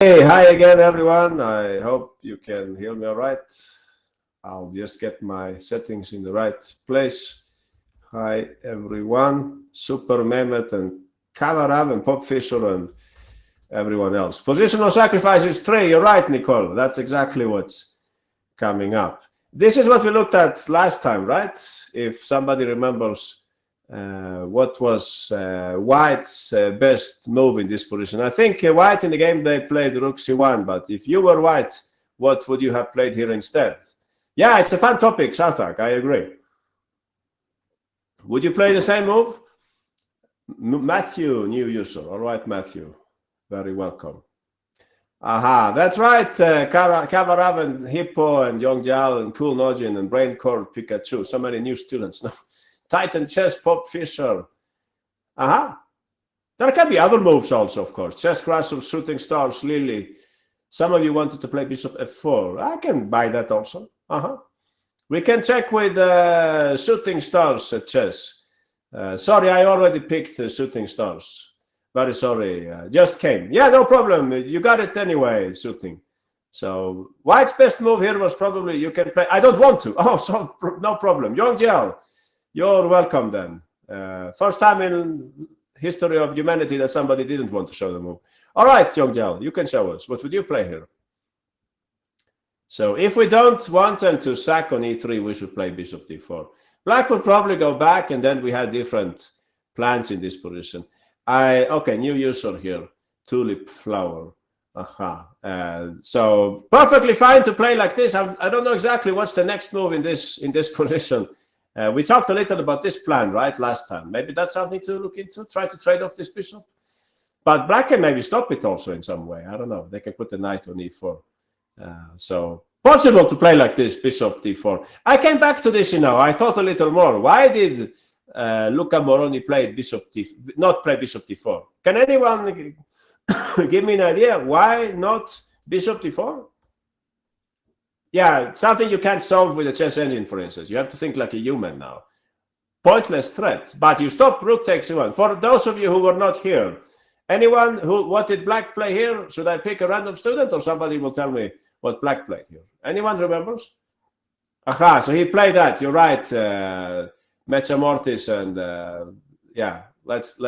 Hey, hi again, everyone. I hope you can hear me all right. I'll just get my settings in the right place. Hi, everyone. Super Mehmet and Kavarav and Pop Fisher and everyone else. Positional Sacrifices 3. You're right, Nicole. That's exactly what's coming up. This is what we looked at last time, right? If somebody remembers what was White's best move in this position. I think White in the game they played Rook C1, but if you were White, what would you have played here instead? Yeah, it's a fun topic, Sarthak, I agree. Would you play the same move? Matthew, new user. All right, Matthew. Very welcome. Aha, that's right. Kavarav and Hippo and Yongjal and Cool Nojin and Braincore Pikachu. So many new students now. Titan Chess, Pop Fisher. There can be other moves also, of course. Chess Crusher, Shooting Stars, Lily. Some of you wanted to play Bishop F4. I can buy that also. We can check with Shooting Stars at chess. Sorry, I already picked Shooting Stars. Very sorry. Just came. Yeah, no problem. You got it anyway, Shooting. So White's best move here was probably you can play. I don't want to. Oh, so no problem. Yongjal. You're welcome then. First time in history of humanity that somebody didn't want to show the move. All right, Yongjal, you can show us. What would you play here? So if we don't want them to sack on e3, we should play Bishop d4. Black would probably go back, and then we had different plans in this position. Okay, new user here. Tulip Flower. So perfectly fine to play like this. I don't know exactly what's the next move in this position. We talked a little about this plan, right, last time. Maybe that's something to look into, try to trade off this bishop. But Black can maybe stop it also in some way. I don't know. They can put the knight on e4. So possible to play like this, bishop d4. I came back to this, I thought a little more. Why did Luca Moroni not play bishop d4? Can anyone give me an idea? Why not bishop d4? Yeah, something you can't solve with a chess engine, for instance. You have to think like a human now. Pointless threat, but you stop rook takes e1. For those of you who were not here, anyone what did Black play here? Should I pick a random student or somebody will tell me what Black played here? Anyone remembers? So he played that. You're right, Mecha Mortis, and yeah, let's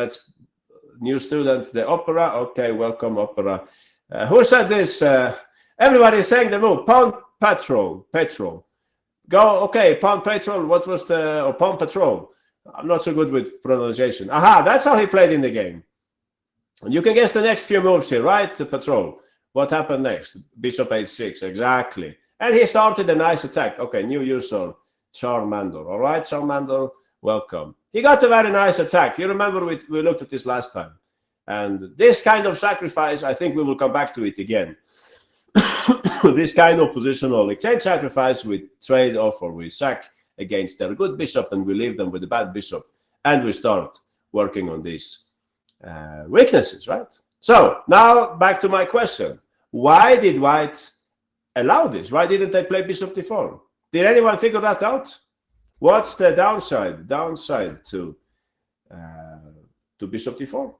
new student, the opera. Okay, welcome, opera. Who said this? Everybody is saying the move. Pawn Patrol. Go, okay, Pawn Patrol. What was or Pawn Patrol? I'm not so good with pronunciation. That's how he played in the game. And you can guess the next few moves here, right? The Patrol. What happened next? Bishop h6, exactly. And he started a nice attack. Okay, new user, Charmander. All right, Charmander, welcome. He got a very nice attack. You remember we looked at this last time. And this kind of sacrifice, I think we will come back to it again. This kind of positional exchange sacrifice, we trade off or we sack against their good bishop and we leave them with a bad bishop. And we start working on these weaknesses, right? So now back to my question. Why did White allow this? Why didn't they play bishop d4? Did anyone figure that out? What's the downside to bishop d4?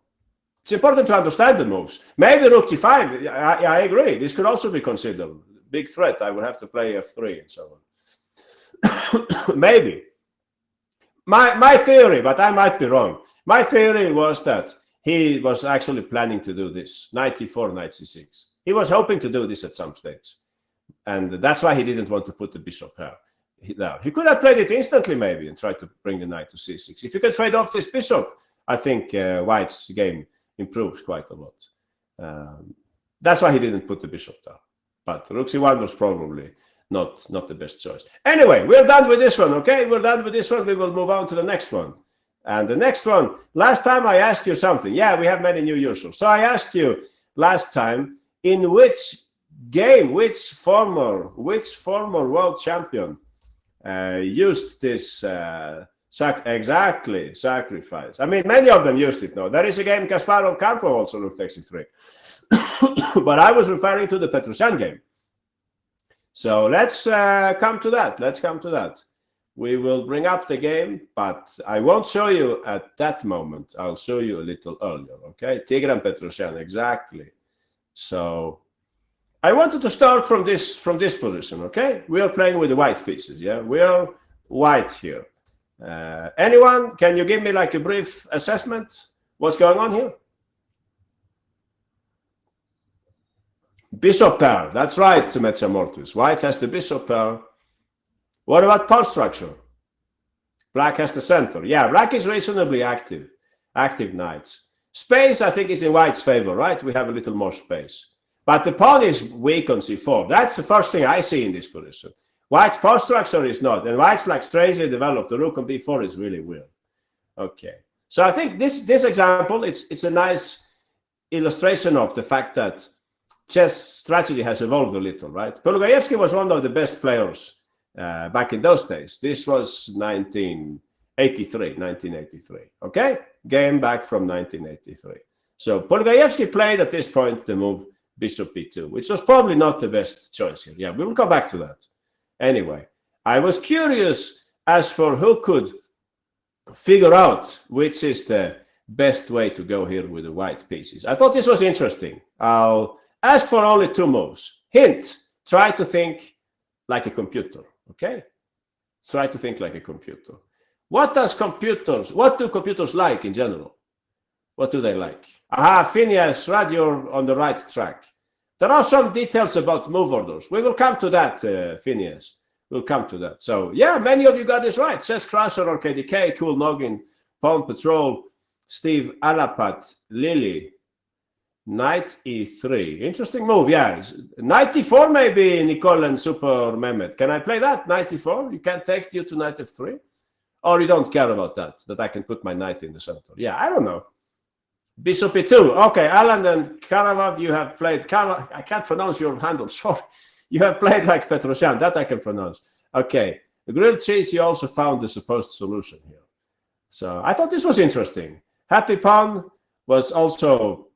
It's important to understand the moves. Maybe rook g5. I agree. This could also be considered big threat. I would have to play f3 and so on. Maybe. My theory, but I might be wrong. My theory was that he was actually planning to do this. Knight e4, knight c6. He was hoping to do this at some stage. And that's why he didn't want to put the bishop here. He could have played it instantly maybe and tried to bring the knight to c6. If you can trade off this bishop, I think White's game improves quite a lot. That's why he didn't put the bishop there. But rook c1 was probably not the best choice. Anyway, we're done with this one, okay? We're done with this one. We will move on to the next one. And the next one, last time I asked you something. Yeah, we have many new users. So I asked you last time, in which game, which former world champion used this sacrifice. I mean, many of them used it now. There is a game Kasparov Karpov also rook takes e3. But I was referring to the Petrosyan game. So let's come to that. We will bring up the game, but I won't show you at that moment. I'll show you a little earlier, okay? Tigran Petrosyan, exactly. So I wanted to start from this position. Okay, we are playing with the white pieces. Yeah, we are white here. Anyone, can you give me like a brief assessment? What's going on here? Bishop pair. That's right, Metza Mortis. White has the bishop pair. What about pawn structure? Black has the center. Yeah, black is reasonably active. Active knights. Space, I think, is in white's favor, right? We have a little more space. But the pawn is weak on c4. That's the first thing I see in this position. White's pawn structure is not. And white's like strangely developed. The rook on b4 is really weird. Okay. So I think this example, it's a nice illustration of the fact that chess strategy has evolved a little, right? Polugayevsky was one of the best players back in those days. This was 1983. Okay, game back from 1983. So Polugayevsky played at this point the move bishop b2, which was probably not the best choice here. Yeah, we will come back to that. Anyway, I was curious as for who could figure out which is the best way to go here with the white pieces. I thought this was interesting. I'll ask for only 2 moves. Hint, try to think like a computer, okay? Try to think like a computer. What do computers like in general? What do they like? Aha, Phineas, right, you're on the right track. There are some details about move orders. We will come to that, Phineas. We'll come to that. So, yeah, many of you got this right. Chess Crusher, RKDK, Cool Noggin, Pawn Patrol, Steve Alapat, Lily, Knight e3. Interesting move, yeah. Knight e4 maybe, Nicole and Super Mehmet. Can I play that? Knight e4? You can't take due to knight f3? Or you don't care about that I can put my knight in the center? Yeah, I don't know. Bishop e2. Okay, Alan and Karavav, you have played. I can't pronounce your handle, sorry. You have played like Petrosyan, that I can pronounce. Okay, the grilled cheese, you also found the supposed solution here. So I thought this was interesting. Happy Pawn was also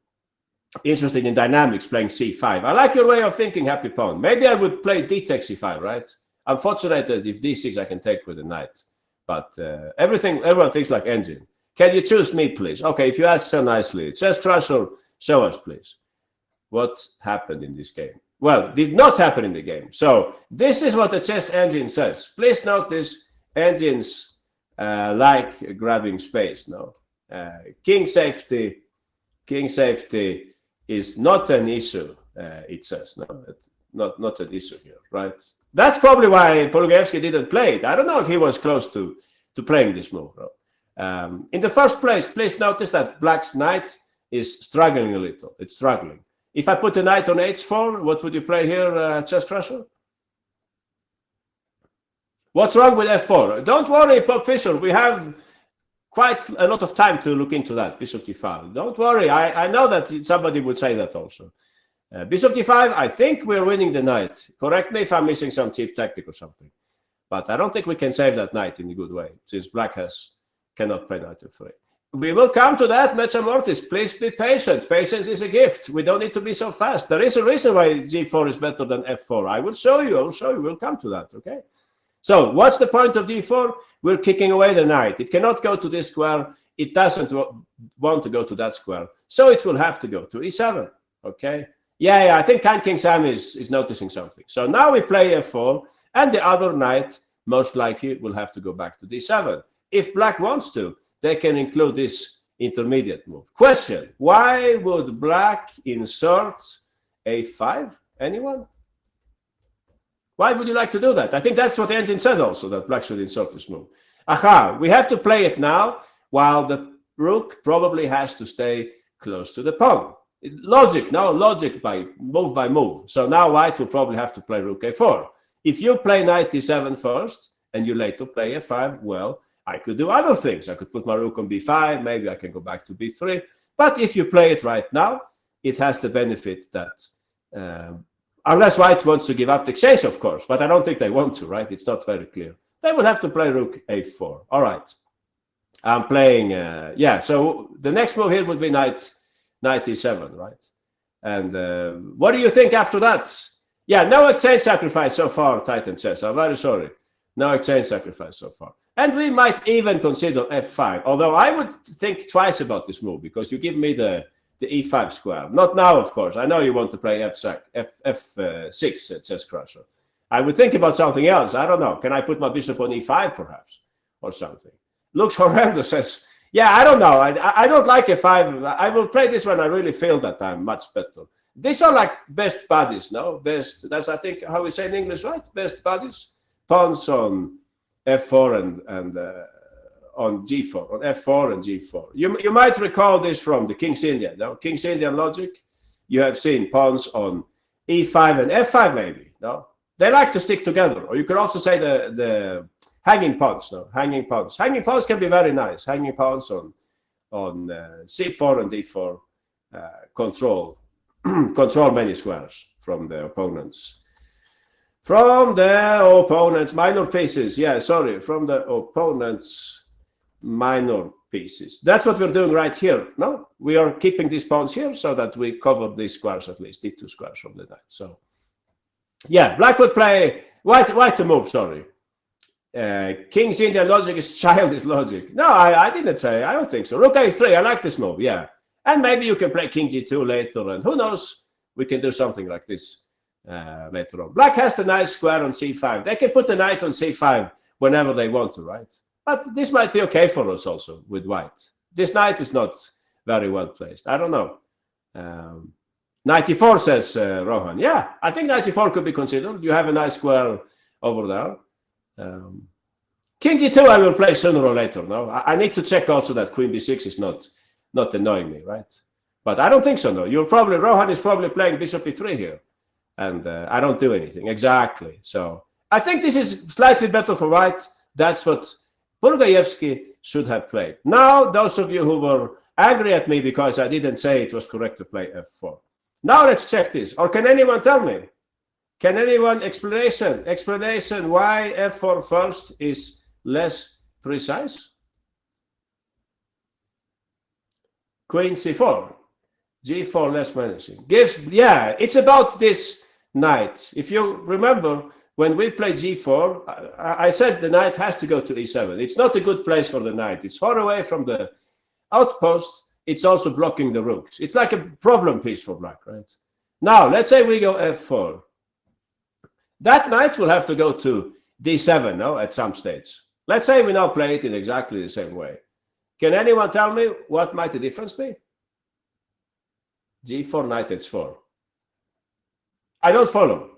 interesting in dynamics, playing c5. I like your way of thinking, Happy Pawn. Maybe I would play d takes c5, right? I'm fortunate that if d6 I can take with the knight. But everyone thinks like engine. Can you choose me, please? Okay, if you ask so nicely. Chess Crusher, show us, please. What happened in this game? Well, did not happen in the game. So this is what the chess engine says. Please notice engines like grabbing space. No, king safety is not an issue. It says not an issue here, right? That's probably why Polugayevsky didn't play it. I don't know if he was close to playing this move. No? In the first place, please notice that black's knight is struggling a little. It's struggling. If I put a knight on h4, what would you play here, Chess Crusher? What's wrong with f4? Don't worry, Pope Fisher. We have quite a lot of time to look into that, Bishop d5. Don't worry. I know that somebody would say that also. Bishop d5, I think we're winning the knight. Correct me if I'm missing some cheap tactic or something. But I don't think we can save that knight in a good way, since black cannot play knight f3. We will come to that, Metza Mortis. Please be patient. Patience is a gift. We don't need to be so fast. There is a reason why g4 is better than f4. I will show you. We'll come to that, okay? So what's the point of d4? We're kicking away the knight. It cannot go to this square. It doesn't want to go to that square. So it will have to go to e7, okay? Yeah, I think Kind King Sam is noticing something. So now we play f4, and the other knight most likely will have to go back to d7. If black wants to, they can include this intermediate move. Question, why would black insert a5? Anyone? Why would you like to do that? I think that's what the engine said also, that black should insert this move. Aha, we have to play it now, while the rook probably has to stay close to the pawn. Logic by move. So now white will probably have to play rook a4. If you play knight e7 first, and you later play f5, well, I could do other things. I could put my rook on b5, maybe I can go back to b3. But if you play it right now, it has the benefit that, unless white wants to give up the exchange, of course, but I don't think they want to, right? It's not very clear. They will have to play rook a4. All right. I'm playing, so the next move here would be knight e7, right? And what do you think after that? Yeah, no exchange sacrifice so far, Titan Chess. I'm very sorry. No exchange sacrifice so far. And we might even consider f5, although I would think twice about this move, because you give me the the e5 square. Not now, of course. I know you want to play f6 chess crusher. I would think about something else. I don't know. Can I put my bishop on e5 perhaps, or something? Looks horrendous. Says, yeah, I don't know. I don't like f5. I will play this when I really feel that I'm much better. These are like best buddies, no? Best. That's I think how we say in English, right? Best buddies. Pawns on f4 and on g4, on f4 and g4. You might recall this from the King's Indian, no? King's Indian logic. You have seen pawns on e5 and f5 maybe, no? They like to stick together. Or you could also say the hanging pawns, no? Hanging pawns. Hanging pawns can be very nice. Hanging pawns on c4 and d4 control many squares from the opponents. From the opponent's minor pieces. Yeah, sorry. From the opponent's minor pieces. That's what we're doing right here. No, we are keeping these pawns here so that we cover these squares at least, these two squares from the knight. So, yeah, black would play white to move. Sorry, King's Indian logic is childish logic. No, I didn't say. I don't think so. Rook a3. I like this move. Yeah, and maybe you can play King g2 later, and who knows? We can do something like this later on. Black has the nice square on c5. They can put the knight on c5 whenever they want to, right? But this might be okay for us also with white. This knight is not very well placed. I don't know. 94 says Rohan. Yeah, I think 94 could be considered. You have a nice square over there. King g2 I will play sooner or later. No, I need to check also that Queen b6 is not annoying me, right? But I don't think so. No, Rohan is probably playing bishop e3 here, and I don't do anything exactly. So I think this is slightly better for white. That's what Burgaevsky should have played. Now, those of you who were angry at me because I didn't say it was correct to play f4. Now let's check this. Or can anyone tell me? Can anyone explanation why f4 first is less precise? Queen c4, g4 less menacing. Yeah, it's about this knight. If you remember, when we play g4, I said the knight has to go to e7. It's not a good place for the knight. It's far away from the outpost. It's also blocking the rooks. It's like a problem piece for black, right? Now, let's say we go f4. That knight will have to go to d7, no, at some stage. Let's say we now play it in exactly the same way. Can anyone tell me what might the difference be? g4, knight h4. I don't follow.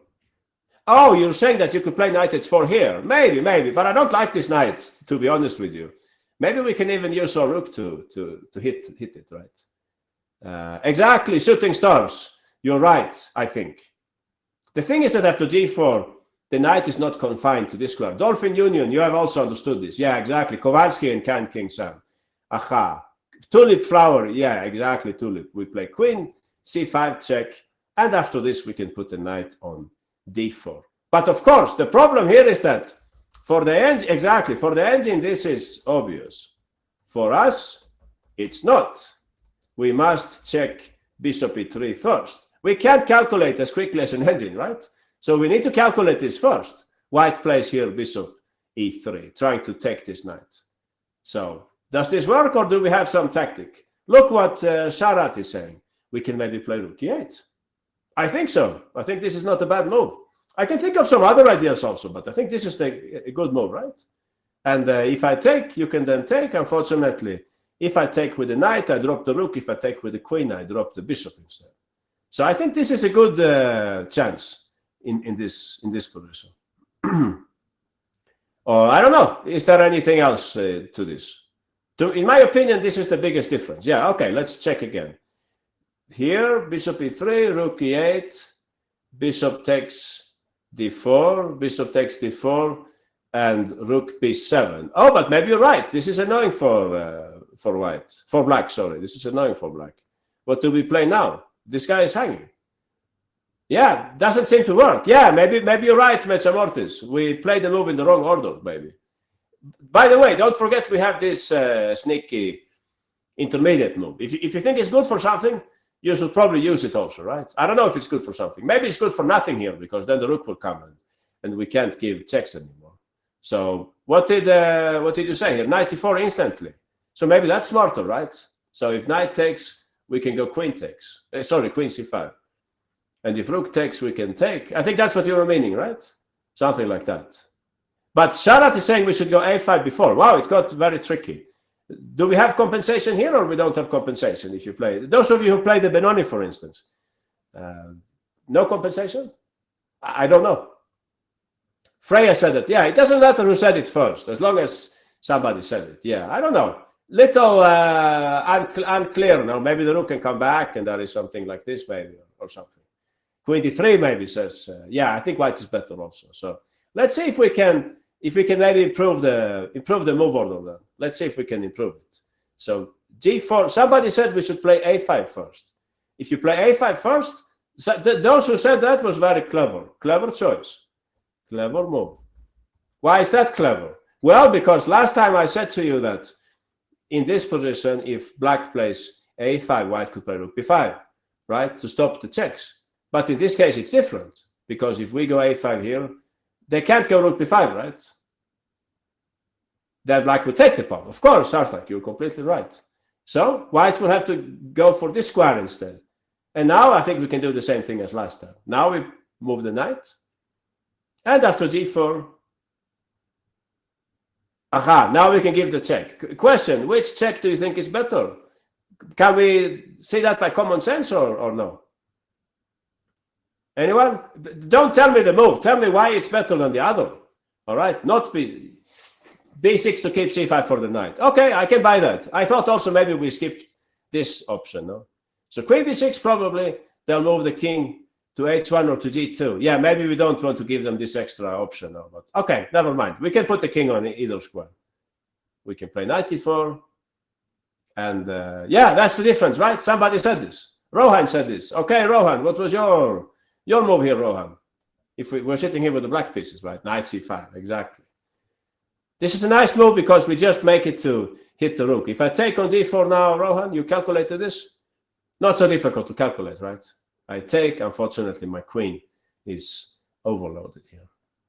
Oh, you're saying that you could play knight h4 here. Maybe, but I don't like this knight, to be honest with you. Maybe we can even use our rook to hit it, right? Exactly, shooting stars. You're right, I think. The thing is that after g4, the knight is not confined to this square. Dolphin Union, you have also understood this. Yeah, exactly. Kowalski and Can King Sam. Aha. Tulip Flower, yeah, exactly, tulip. We play queen, c5 check, and after this we can put the knight on d4. But of course, the problem here is that for the engine, this is obvious. For us, it's not. We must check bishop e3 first. We can't calculate as quickly as an engine, right? So we need to calculate this first. White plays here bishop e3, trying to take this knight. So does this work, or do we have some tactic? Look what Sharat is saying. We can maybe play rook e8. I think so. I think this is not a bad move. I can think of some other ideas also, but I think this is a good move, right? And if I take, you can then take. Unfortunately, if I take with the knight, I drop the rook. If I take with the queen, I drop the bishop instead. So I think this is a good chance in this position. Or I don't know. Is there anything else to this? In my opinion, this is the biggest difference. Yeah, okay, let's check again. Here, bishop e3, rook e8, bishop takes d4, bishop takes d4, and rook b7. Oh, but maybe you're right. This is annoying for black. Sorry, this is annoying for black. What do we play now? This guy is hanging. Yeah, doesn't seem to work. Yeah, maybe you're right, Metsamortis. We played the move in the wrong order, maybe. By the way, don't forget we have this sneaky intermediate move. If you think it's good for something, you should probably use it also, right? I don't know if it's good for something. Maybe it's good for nothing here, because then the rook will come in, and we can't give checks anymore. So what did you say here? 94 instantly. So maybe that's smarter, right? So if knight takes we can go queen takes. Sorry, queen c5. And if rook takes, we can take. I think that's what you were meaning, right? Something like that. But Sharat is saying we should go a5 before. Wow, it got very tricky. Do we have compensation here, or we don't have compensation if you play? Those of you who play the Benoni, for instance, no compensation? I don't know. Freya said it. Yeah, it doesn't matter who said it first, as long as somebody said it. Yeah, I don't know. Little unclear now. Maybe the rook can come back and there is something like this maybe, or something. Queen d3 maybe says, yeah, I think white is better also. So let's see if we can maybe improve the move order then. Let's see if we can improve it. So g4, somebody said we should play a5 first. If you play a5 first, those who said that was very clever. Clever choice. Clever move. Why is that clever? Well, because last time I said to you that in this position, if black plays a5, white could play rook b5, right, to stop the checks. But in this case, it's different, because if we go a5 here, they can't go rook b5, right? Then black would take the pawn. Of course, Sarthak, you're completely right. So white will have to go for this square instead. And now I think we can do the same thing as last time. Now we move the knight. And after g4, aha, now we can give the check. Question, which check do you think is better? Can we see that by common sense or no? Anyone? Don't tell me the move. Tell me why it's better than the other. All right? Not b6 to keep c5 for the knight. Okay, I can buy that. I thought also maybe we skipped this option, no? So queen b6 probably, they'll move the king to h1 or to g2. Yeah, maybe we don't want to give them this extra option. No, but okay, never mind. We can put the king on either square. We can play knight e4. And yeah, that's the difference, right? Somebody said this. Rohan said this. Okay, Rohan, what was your move here, Rohan? If we're sitting here with the black pieces, right? Knight c5, exactly. This is a nice move because we just make it to hit the rook. If I take on d4 now, Rohan, you calculated this? Not so difficult to calculate, right? I take, unfortunately, my queen is overloaded here.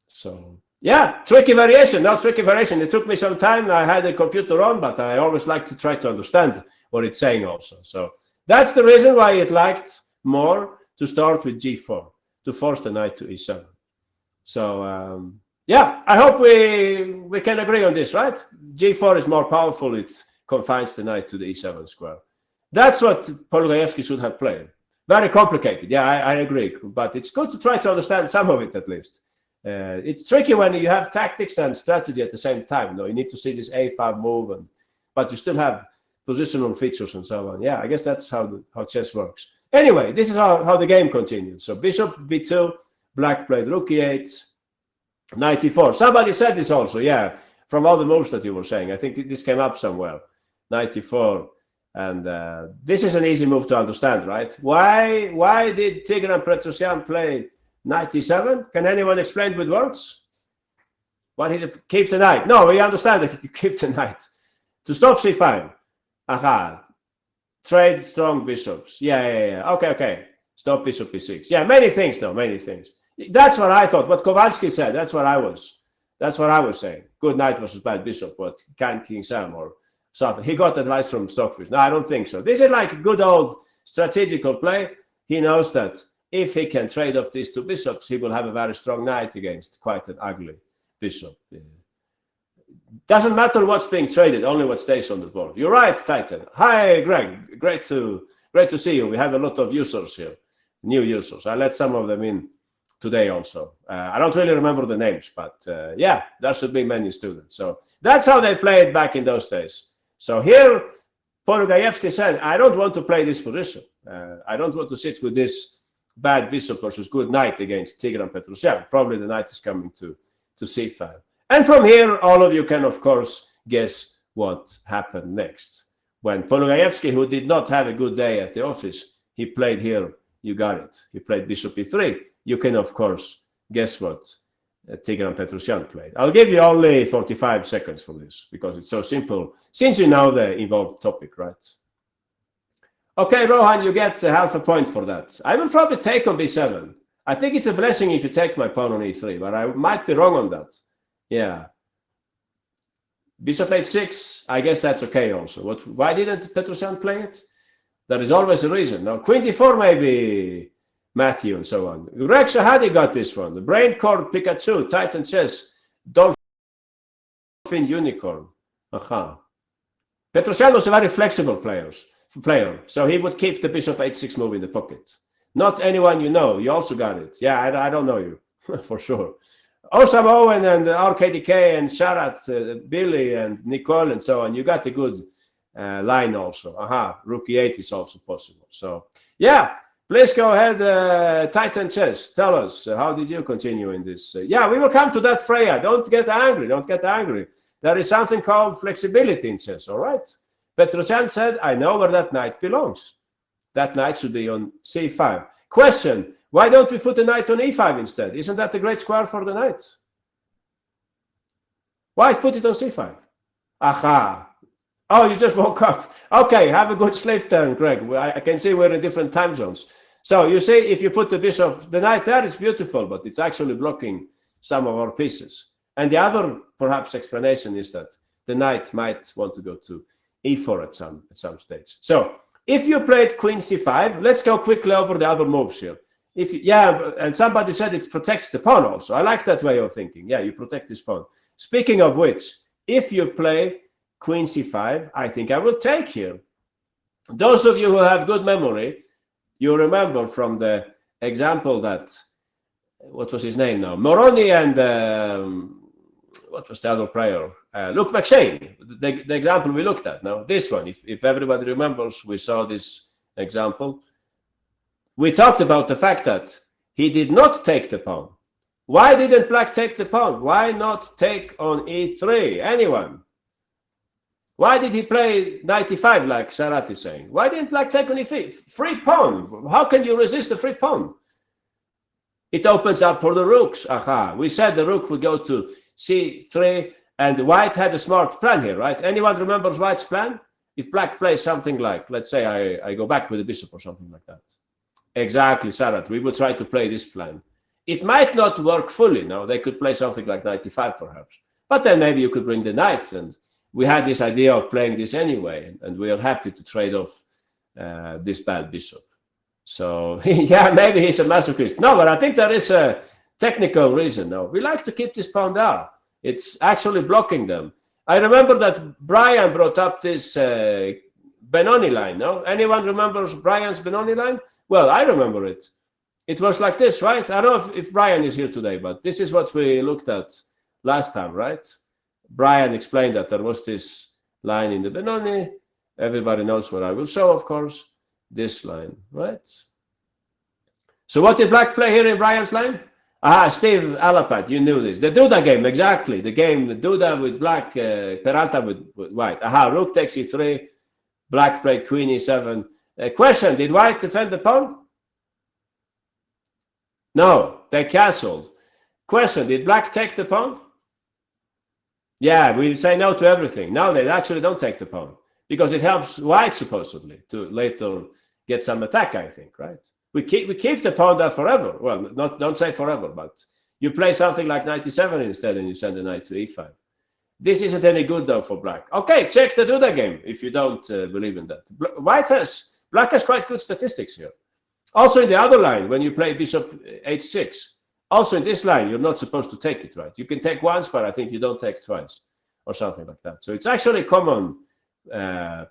So, yeah, tricky variation, no tricky variation. It took me some time. I had the computer on, but I always like to try to understand what it's saying also. So that's the reason why it liked more to start with g4, to force the knight to e7. So, yeah, I hope we can agree on this, right? g4 is more powerful. It confines the knight to the e7 square. That's what Polugajewski should have played. Very complicated. Yeah, I agree. But it's good to try to understand some of it at least. It's tricky when you have tactics and strategy at the same time. No, you need to see this a5 move, but you still have positional features and so on. Yeah, I guess that's how chess works. Anyway, this is how the game continues. So bishop b2, black played rook e8, knight e4. Somebody said this also, yeah, from all the moves that you were saying. I think this came up somewhere. Knight e4. And this is an easy move to understand, right? Why did Tigran Petrosyan play knight e7? Can anyone explain with words? Why did he keep the knight? No, we understand that you keep the knight. To stop c5. Aha. Trade strong bishops. Yeah. Okay. Stop bishop e6. Yeah, many things though, many things. That's what I thought. What Kowalski said, that's what I was saying. Good knight versus bad bishop. What can King Sam or something. He got advice from Stockfish. No, I don't think so. This is like a good old strategical play. He knows that if he can trade off these two bishops, he will have a very strong knight against quite an ugly bishop. Doesn't matter what's being traded, only what stays on the board. You're right, Titan. Hi, Greg. Great to see you. We have a lot of users here, new users. I let some of them in today also. I don't really remember the names, but yeah, there should be many students. So that's how they played back in those days. So here, Polugajewski said, I don't want to play this position. I don't want to sit with this bad bishop versus good knight against Tigran Petrosyan. Probably the knight is coming to c5. And from here, all of you can, of course, guess what happened next. When Polugajewski, who did not have a good day at the office, he played here, you got it. He played bishop e3. You can, of course, guess what Tigran Petrosyan played. I'll give you only 45 seconds for this because it's so simple, since you know the involved topic, right? Okay, Rohan, you get half a point for that. I will probably take on b7. I think it's a blessing if you take my pawn on e3, but I might be wrong on that. Yeah. Bishop h6, I guess that's okay also. Why didn't Petrosyan play it? There is always a reason. Now, queen d4 maybe, Matthew, and so on. Rex Ahadi got this one. The Brain Cord Pikachu, Titan Chess, Dolphin Unicorn. Petrosian was a very flexible player, so he would keep the bishop h6 move in the pocket. Not anyone you know. You also got it. Yeah, I don't know you, for sure. Osam Owen and RKDK and Sharat, Billy and Nicole and so on. You got a good line also. Rook e8 is also possible. So, yeah. Please go ahead, Titan Chess. Tell us, how did you continue in this? Yeah, we will come to that, Freya. Don't get angry. Don't get angry. There is something called flexibility in chess, all right? Petrosian said, I know where that knight belongs. That knight should be on c5. Question, why don't we put the knight on e5 instead? Isn't that a great square for the knight? Why put it on c5? Aha. Oh, you just woke up. Okay, have a good sleep then, Greg. I can see we're in different time zones. So you see, if you put the bishop, the knight there is beautiful, but it's actually blocking some of our pieces. And the other, perhaps, explanation is that the knight might want to go to e4 at some stage. So if you played queen c5, let's go quickly over the other moves here. And somebody said it protects the pawn also. I like that way of thinking. Yeah, you protect this pawn. Speaking of which, if you play queen c5, I think I will take here. Those of you who have good memory, you remember from the example that, what was his name now? Moroni and, what was the other player? Luke McShane, the example we looked at now. This one, if everybody remembers, we saw this example. We talked about the fact that he did not take the pawn. Why didn't black take the pawn? Why not take on e3? Anyone? Why did he play 95 like Sarat is saying? Why didn't black take on e3? Free pawn. How can you resist the free pawn? It opens up for the rooks. We said the rook would go to c3, and white had a smart plan here, right? Anyone remembers white's plan? If black plays something like, let's say I go back with the bishop or something like that. Exactly, Sarat. We will try to play this plan. It might not work fully. Now, they could play something like 95 perhaps. But then maybe you could bring the knights, and we had this idea of playing this anyway, and we are happy to trade off this bad bishop. So, yeah, maybe he's a masochist. No, but I think there is a technical reason. No, we like to keep this pawn down. It's actually blocking them. I remember that Brian brought up this Benoni line, no? Anyone remembers Brian's Benoni line? Well, I remember it. It was like this, right? I don't know if Brian is here today, but this is what we looked at last time, right? Brian explained that there was this line in the Benoni. Everybody knows what I will show, of course. This line, right? So what did black play here in Brian's line? Steve Alapat, you knew this. The Duda game, exactly. The game, the Duda with black, Peralta with white. Rook takes e3. Black played queen e7. Question, did white defend the pawn? No, they castled. Question, did black take the pawn? Yeah, we say no to everything. No, they actually don't take the pawn because it helps white supposedly to later get some attack, I think, right? We keep the pawn there forever. Well, don't say forever, but you play something like 97 instead and you send the knight to e5. This isn't any good though for black. Okay, check the Duda game if you don't believe in that. Black has quite good statistics here. Also in the other line, when you play bishop h6, also in this line, you're not supposed to take it, right? You can take once, but I think you don't take twice or something like that. So it's actually a common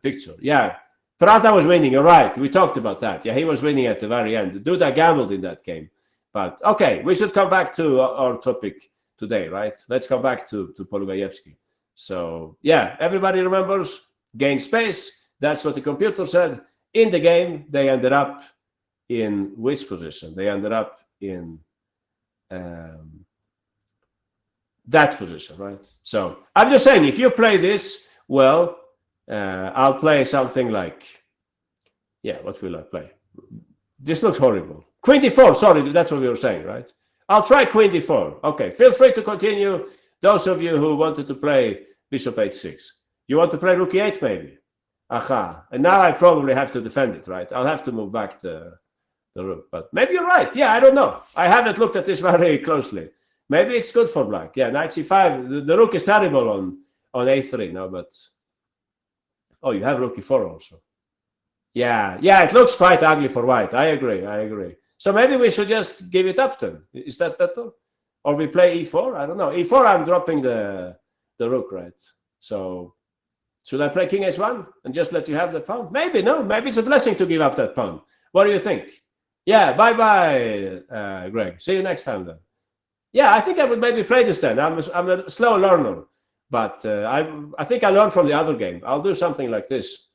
picture. Yeah, Prata was winning, you're right. We talked about that. Yeah, he was winning at the very end. Duda gambled in that game. But okay, we should come back to our topic today, right? Let's come back to Polugajewski. So yeah, everybody remembers gain space. That's what the computer said. In the game, they ended up in which position? They ended up in that position, right? So I'm just saying, if you play this, well, I'll play something like, yeah, what will I play? This looks horrible. Queen d4, sorry, that's what we were saying, right? I'll try queen d4. Okay, feel free to continue. Those of you who wanted to play bishop h6. You want to play rook e8 maybe? And now I probably have to defend it, right? I'll have to move back to the rook. But maybe you're right. Yeah, I don't know. I haven't looked at this very closely. Maybe it's good for black. Yeah, knight c5. The rook is terrible on a3 now, but... Oh, you have rook e4 also. Yeah, it looks quite ugly for white. I agree. So maybe we should just give it up then. Is that better? Or we play e4? I don't know. E4, I'm dropping the rook, right? So should I play king h1 and just let you have the pawn? Maybe, no. Maybe it's a blessing to give up that pawn. What do you think? Yeah, bye-bye, Greg. See you next time then. Yeah, I think I would maybe play this then. I'm a slow learner. But I think I learned from the other game. I'll do something like this.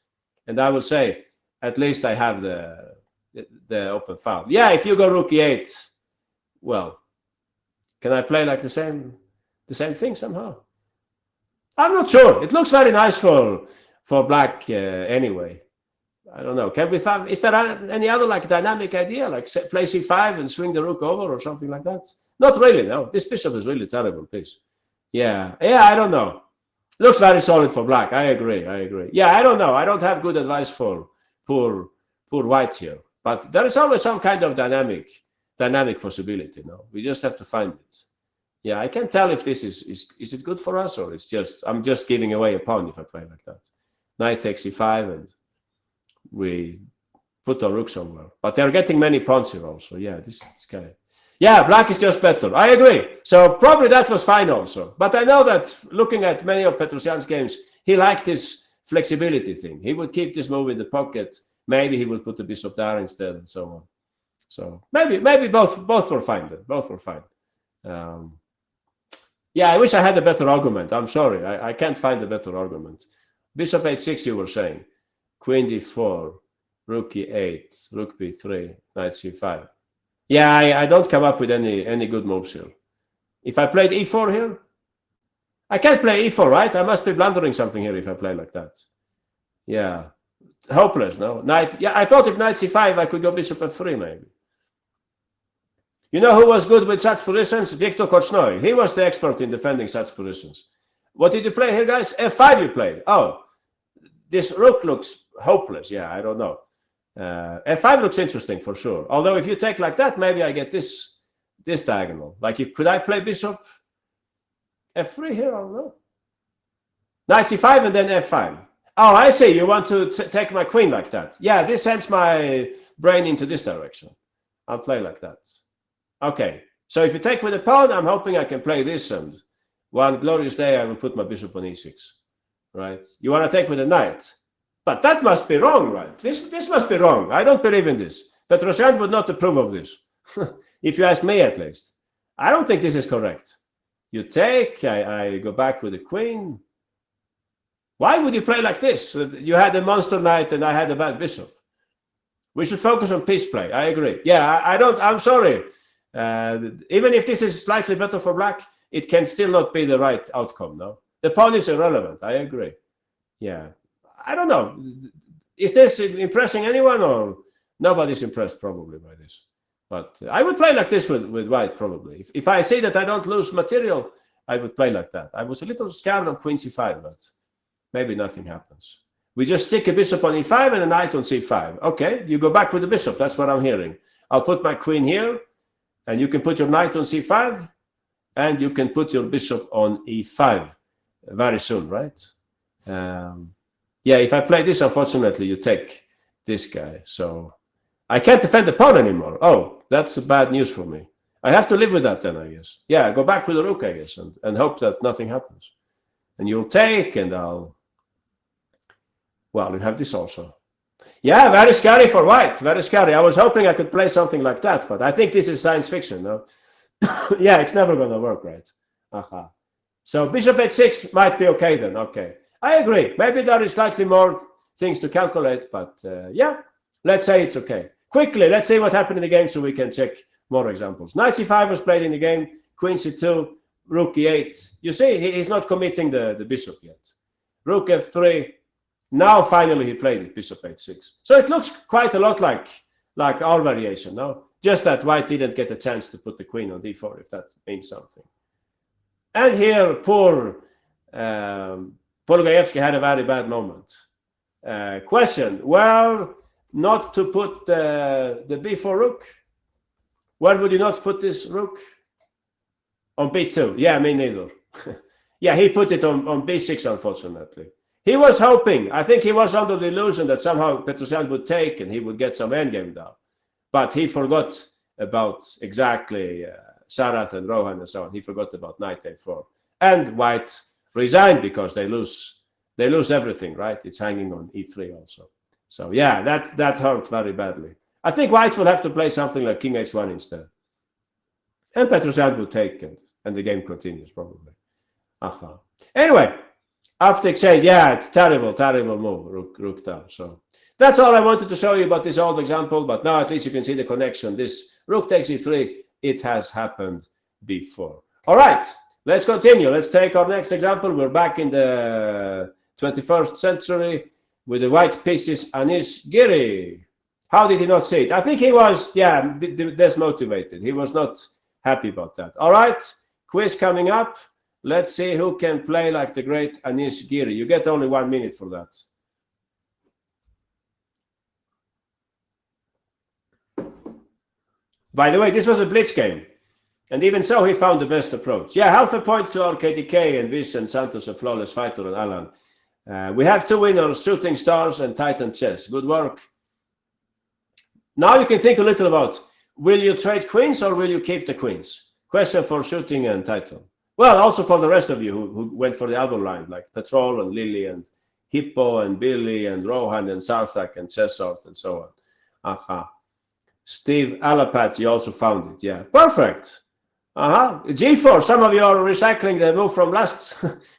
And I will say, at least I have the open file. Yeah, if you go rook e8, well, can I play like the same thing somehow? I'm not sure. It looks very nice for black anyway. I don't know. Can we find? Is there any other like dynamic idea, like play c5 and swing the rook over or something like that? Not really. No, this bishop is really terrible. Please. Yeah. I don't know. Looks very solid for black. I agree. Yeah, I don't know. I don't have good advice for poor white here. But there is always some kind of dynamic possibility. No, we just have to find it. Yeah, I can't tell if this is it good for us or it's just I'm just giving away a pawn if I play like that. Knight takes e5 and we put our rook somewhere. But they're getting many pawns here also. Yeah, this guy. Yeah, black is just better. I agree. So probably that was fine also. But I know that looking at many of Petrosyan's games, he liked this flexibility thing. He would keep this move in the pocket. Maybe he would put the bishop there instead and so on. So maybe both were fine then. Both were fine. Yeah, I wish I had a better argument. I'm sorry. I can't find a better argument. Bishop h6, you were saying. Queen d4, rook e8, rook b3, knight c5. Yeah, I don't come up with any good moves here. If I played e4 here, I can't play e4, right? I must be blundering something here if I play like that. Yeah, hopeless, no? Knight. Yeah, I thought if knight c5, I could go bishop f3 maybe. You know who was good with such positions? Viktor Korchnoi. He was the expert in defending such positions. What did you play here, guys? f5 you played. Oh, this rook looks hopeless. Yeah, I don't know. F5 looks interesting for sure. Although if you take like that, maybe I get this diagonal. Like, could I play bishop f3 here? I don't know. Knight c5 and then f5. Oh, I see. You want to take my queen like that. Yeah, this sends my brain into this direction. I'll play like that. Okay. So if you take with a pawn, I'm hoping I can play this, and one glorious day I will put my bishop on e6. Right? You want to take with a knight? But that must be wrong, right? This must be wrong. I don't believe in this. Petrosyan would not approve of this. If you ask me, at least. I don't think this is correct. You take, I go back with the queen. Why would you play like this? You had a monster knight and I had a bad bishop. We should focus on piece play. I agree. Yeah, I'm sorry. Even if this is slightly better for black, it can still not be the right outcome, no? The pawn is irrelevant. I agree. Yeah. I don't know. Is this impressing anyone, or nobody's impressed probably by this? But I would play like this with white probably. If I see that I don't lose material, I would play like that. I was a little scared of queen c5, but maybe nothing happens. We just stick a bishop on e5 and a knight on c5. Okay, you go back with the bishop. That's what I'm hearing. I'll put my queen here, and you can put your knight on c5, and you can put your bishop on e5 very soon, right? Yeah, if I play this, unfortunately, you take this guy. So I can't defend the pawn anymore. Oh, that's bad news for me. I have to live with that then, I guess. Yeah, go back with the rook, I guess, and hope that nothing happens. And you'll take, and I'll... Well, you have this also. Yeah, very scary for white. Very scary. I was hoping I could play something like that, but I think this is science fiction, no? Yeah, it's never going to work, right? Aha. So bishop h6 might be okay then. Okay. I agree. Maybe there is slightly more things to calculate, but yeah, let's say it's okay. Quickly, let's see what happened in the game so we can check more examples. Knight c5 was played in the game, queen c2, rook e8. You see, he's not committing the bishop yet. Rook f3. Now, finally, he played it, bishop h6. So it looks quite a lot like our variation, no? Just that white didn't get a chance to put the queen on d4, if that means something. And here, poor... Polugajevsky had a very bad moment. Question, well, not to put the b4 rook? Where would you not put this rook? On b2. Yeah, me neither. Yeah, he put it on b6, unfortunately. He was hoping, I think he was under the illusion that somehow Petrosyan would take and he would get some endgame down. But he forgot about exactly Sarath and Rohan and so on. He forgot about knight a4. And white resigned because they lose everything, right? It's hanging on e3 also. So yeah, that hurt very badly. I think white will have to play something like king h1 instead. And Petrosyan would take it, and the game continues probably. Anyway, up to exchange. Yeah, it's terrible move, rook down. So that's all I wanted to show you about this old example, but now at least you can see the connection. This rook takes e3, it has happened before. All right, let's continue. Let's take our next example. We're back in the 21st century with the white pieces Anish Giri. How did he not see it? I think he was, desmotivated. He was not happy about that. All right, quiz coming up. Let's see who can play like the great Anish Giri. You get only 1 minute for that. By the way, this was a blitz game. And even so, he found the best approach. Yeah, half a point to our KDK and Vish and Santos, a flawless fighter, and Alan. We have two winners, Shooting Stars and Titan Chess. Good work. Now you can think a little about, will you trade queens or will you keep the queens? Question for Shooting and Titan. Well, also for the rest of you who went for the other line, like Petrol and Lily and Hippo and Billy and Rohan and Sarthak and Chessort and so on. Steve Alapat, you also found it. Yeah, perfect. G4, some of you are recycling the move from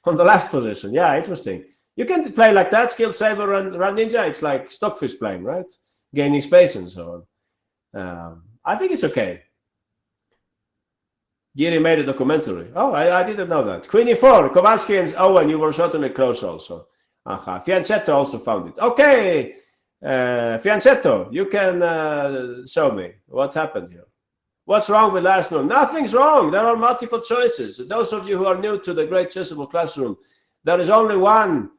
from the last position. Yeah, interesting. You can play like that, Skill Saber and Run Ninja. It's like Stockfish playing, right? Gaining space and so on. I think it's okay. Giri made a documentary. Oh, I didn't know that. Queen e4, Kowalski and Owen, you were certainly close also. Fianchetto also found it. Okay, Fianchetto, you can show me what happened here. What's wrong with last move? Nothing's wrong. There are multiple choices. Those of you who are new to the Great Chessable Classroom, there is only one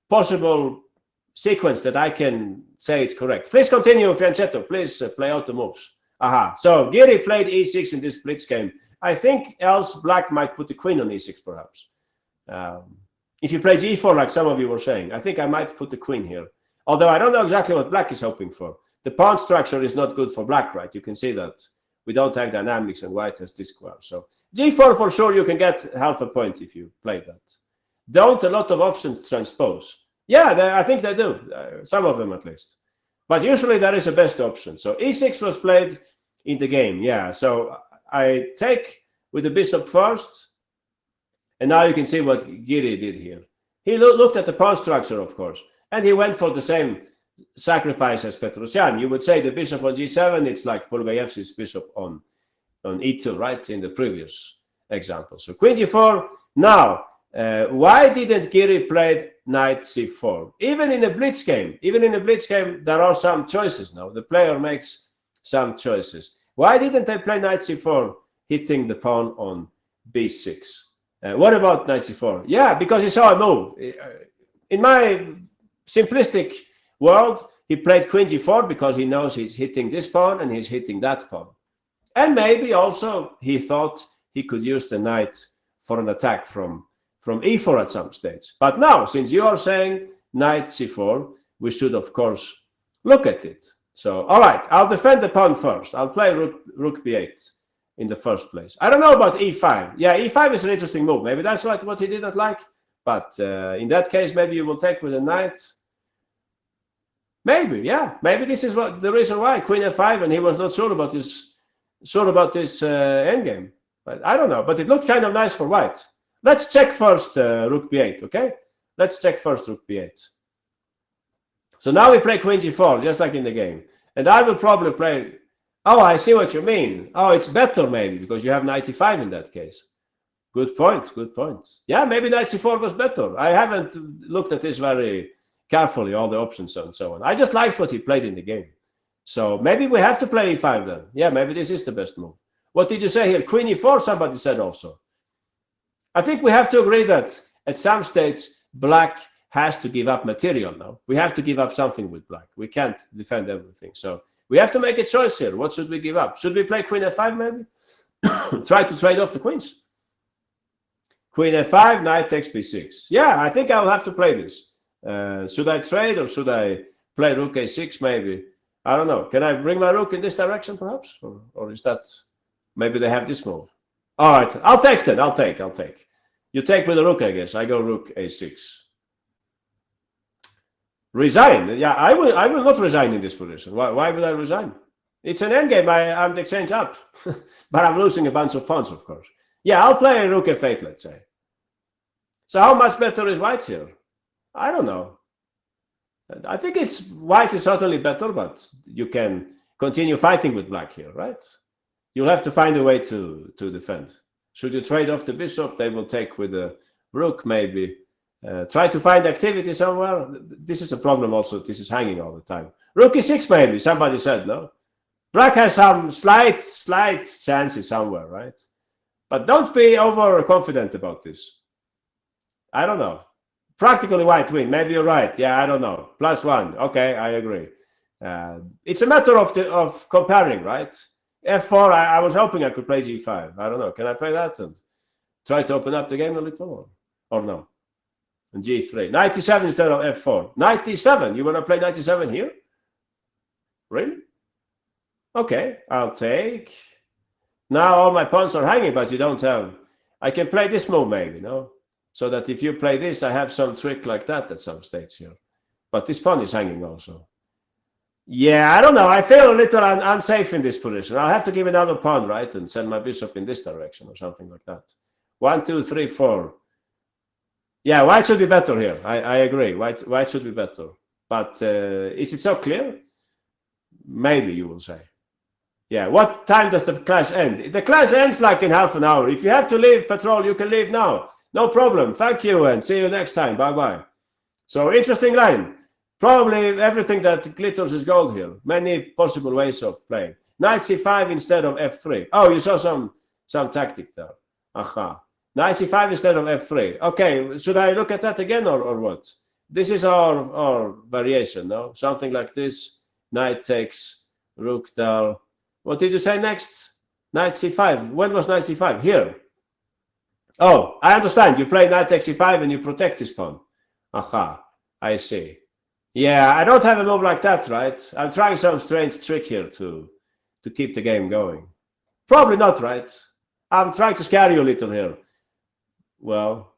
possible sequence that I can say it's correct. Please continue, Fianchetto. Please play out the moves. So Giri played e6 in this blitz game. I think else black might put the queen on e6 perhaps. If you play g4 like some of you were saying, I think I might put the queen here. Although I don't know exactly what black is hoping for. The pawn structure is not good for black, right? You can see that we don't have dynamics and white has this square. So g4 for sure you can get half a point if you play that. Don't a lot of options transpose? Yeah, I think they do. Some of them at least. But usually there is a best option. So e6 was played in the game. Yeah, so I take with the bishop first. And now you can see what Giri did here. He looked at the pawn structure, of course. And he went for the same sacrifice as Petrosyan. You would say the bishop on g7, it's like Polgayevsky's bishop on e2, right? In the previous example. So queen g4. Now, why didn't Giri play knight c4? Even in a blitz game, there are some choices now. The player makes some choices. Why didn't they play knight c4, hitting the pawn on b6? What about knight c4? Yeah, because he saw a move. In my simplistic world, he played queen g4 because he knows he's hitting this pawn and he's hitting that pawn. And maybe also he thought he could use the knight for an attack from e4 at some stage. But now, since you are saying knight c4, we should, of course, look at it. So, all right, I'll defend the pawn first. I'll play rook b8 in the first place. I don't know about e5. Yeah, e5 is an interesting move. Maybe that's what he didn't like. But in that case, maybe you will take with a knight. Maybe, yeah. Maybe this is what the reason why. Queen f5, and he was not sure about this endgame. But I don't know. But it looked kind of nice for white. Let's check first rook b8, okay? Let's check first rook b8. So now we play queen g4, just like in the game. And I will probably play... Oh, I see what you mean. Oh, it's better maybe, because you have knight e5 in that case. Good point, good point. Yeah, maybe knight c4 was better. I haven't looked at this very carefully, all the options and so on. I just liked what he played in the game. So maybe we have to play e5 then. Yeah, maybe this is the best move. What did you say here? Queen e4, somebody said also. I think we have to agree that at some stage, black has to give up material now. We have to give up something with black. We can't defend everything. So we have to make a choice here. What should we give up? Should we play queen f5 maybe? Try to trade off the queens. Queen f5, knight takes b6. Yeah, I think I'll have to play this. Should I trade or should I play rook a6 maybe? I don't know. Can I bring my rook in this direction perhaps? Or is that... Maybe they have this move. All right, I'll take then. I'll take. You take with the rook, I guess. I go rook a6. Resign? Yeah, I will not resign in this position. Why would I resign? It's an endgame. I'm the exchange up. But I'm losing a bunch of pawns, of course. Yeah, I'll play a rook f8, let's say. So how much better is white here? I don't know. I think white is certainly better, but you can continue fighting with black here, right? You'll have to find a way to defend. Should you trade off the bishop, they will take with the rook maybe. Try to find activity somewhere. This is a problem also. This is hanging all the time. Rook e6 maybe, somebody said, no? Black has some slight chances somewhere, right? But don't be overconfident about this. I don't know. Practically white win. Maybe you're right. Yeah, I don't know. +1. Okay, I agree. It's a matter of comparing, right? f4, I was hoping I could play g5. I don't know. Can I play that and try to open up the game a little or no? And g3. 97 instead of f4. 97. You want to play 97 here? Really? Okay, I'll take. Now all my pawns are hanging, but you don't have... I can play this move maybe, no? So that if you play this, I have some trick like that at some stage here. But this pawn is hanging also. Yeah, I don't know. I feel a little unsafe in this position. I'll have to give another pawn, right? And send my bishop in this direction or something like that. 1, 2, 3, 4. Yeah, white should be better here. I agree. White should be better. But is it so clear? Maybe, you will say. Yeah, what time does the clash end? The clash ends like in half an hour. If you have to leave patrol, you can leave now. No problem. Thank you and see you next time. Bye-bye. So, interesting line. Probably everything that glitters is gold here. Many possible ways of playing. Knight c5 instead of f3. Oh, you saw some tactic there. Aha. Knight c5 instead of f3. Okay, should I look at that again or what? This is our variation, no? Something like this. Knight takes rook there. What did you say next? Knight c5. When was knight c5? Here. Oh, I understand. You play knight takes c5 and you protect this pawn. Aha, I see. Yeah, I don't have a move like that, right? I'm trying some strange trick here to keep the game going. Probably not, right? I'm trying to scare you a little here. Well,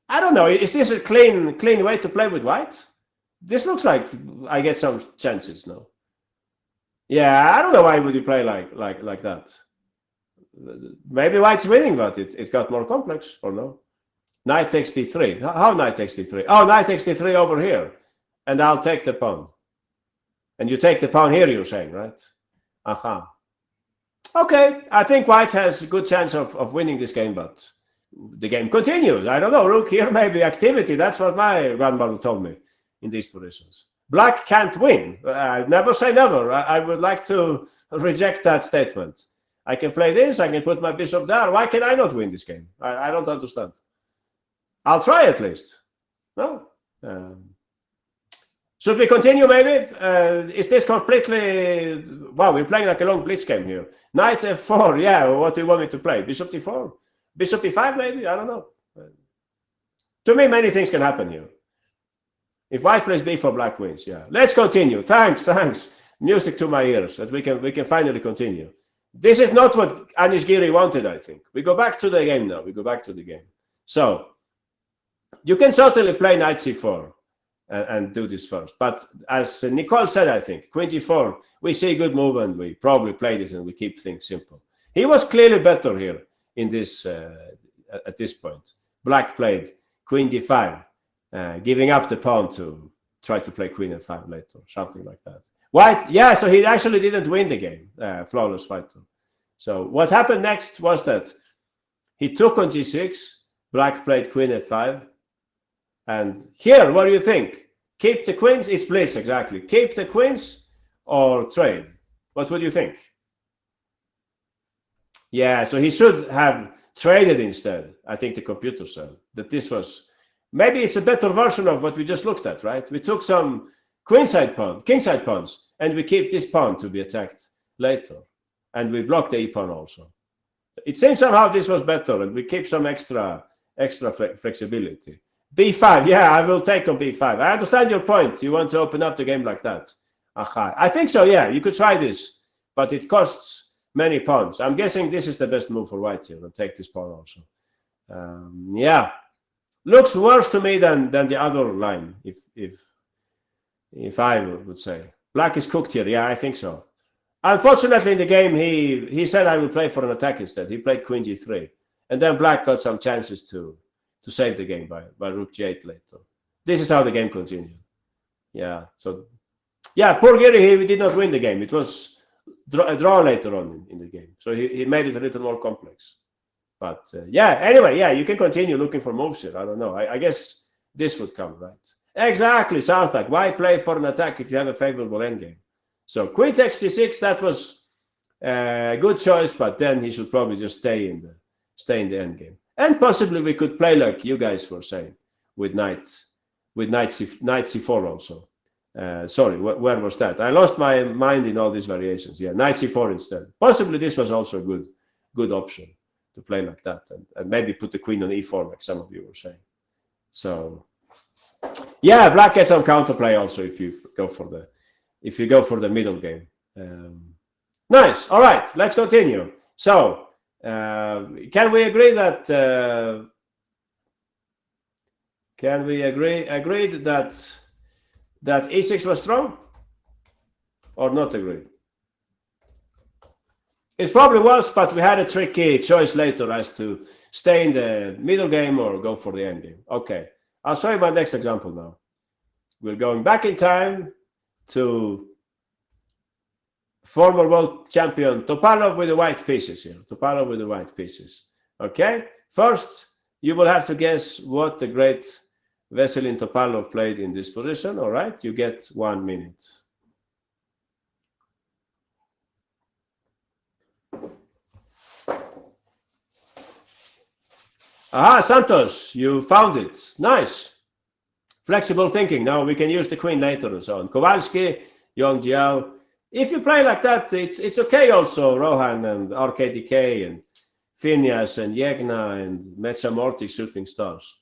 I don't know. Is this a clean way to play with white? This looks like I get some chances, no? Yeah, I don't know why would you play like that. Maybe white's winning, but it got more complex, or no? Knight takes d3. How knight takes d3? Oh, knight takes d3 over here. And I'll take the pawn. And you take the pawn here, you're saying, right? Aha. Okay, I think white has a good chance of winning this game, but the game continues. I don't know, rook here, maybe activity. That's what my grandmother told me in these positions. Black can't win. I never say never. I would like to reject that statement. I can play this. I can put my bishop there. Why can I not win this game? I don't understand. I'll try at least. No? Should we continue maybe? Is this completely... Wow, we're playing like a long blitz game here. Knight f4. Yeah, what do you want me to play? Bishop d4? Bishop e5 maybe? I don't know. To me, many things can happen here. If white plays b4, black wins. Yeah. Let's continue. Thanks. Music to my ears that we can finally continue. This is not what Anish Giri wanted, I think. We go back to the game now. So, you can certainly play knight c4 and do this first. But as Nicole said, I think, queen g4, we see good move and we probably play this and we keep things simple. He was clearly better here in this at this point. Black played queen d5. Giving up the pawn to try to play queen f5 later, something like that. White, yeah, so he actually didn't win the game, flawless fighter. So what happened next was that he took on g6, black played queen f5, and here, what do you think? Keep the queens? It's blitz, exactly. Keep the queens or trade? What would you think? Yeah, so he should have traded instead, I think the computer said, that this was... Maybe it's a better version of what we just looked at, right? We took some kingside pawns, and we keep this pawn to be attacked later. And we block the e-pawn also. It seems somehow this was better, and we keep some extra extra flexibility. B5, yeah, I will take on B5. I understand your point. You want to open up the game like that. Aha. I think so, yeah. You could try this, but it costs many pawns. I'm guessing this is the best move for white here. I'll take this pawn also. Yeah. Looks worse to me than the other line, if I would say. Black is cooked here. Yeah, I think so. Unfortunately, in the game, he said I will play for an attack instead. He played queen g3. And then black got some chances to save the game by rook g8 later. This is how the game continued. Yeah, so... Yeah, poor Giri, he did not win the game. It was a draw later on in the game. So he made it a little more complex. But yeah, anyway, yeah, you can continue looking for moves here. I don't know. I guess this would come, right? Exactly, Southak. Why play for an attack if you have a favorable endgame? So queen takes d6, that was a good choice, but then he should probably just stay in the endgame. And possibly we could play like you guys were saying, with knight c4 also. Sorry, where was that? I lost my mind in all these variations. Yeah, knight c4 instead. Possibly this was also a good option to play like that, and maybe put the queen on e4 like some of you were saying. So yeah, black gets some counterplay also if you go for the middle game. Nice. All right, let's continue. So can we agree that that e6 was strong, or not agreed? It probably was, but we had a tricky choice later as to stay in the middle game or go for the end game. Okay, I'll show you my next example now. We're going back in time to former world champion Topalov with the white pieces here. Topalov with the white pieces. Okay, first you will have to guess what the great Veselin Topalov played in this position. All right, you get 1 minute. Aha, Santos, you found it. Nice. Flexible thinking. Now we can use the queen later and so on. Kowalski, Young Jiao. If you play like that, it's okay also. Rohan and RKDK and Phineas and Yegna and Metsamortic shooting stars.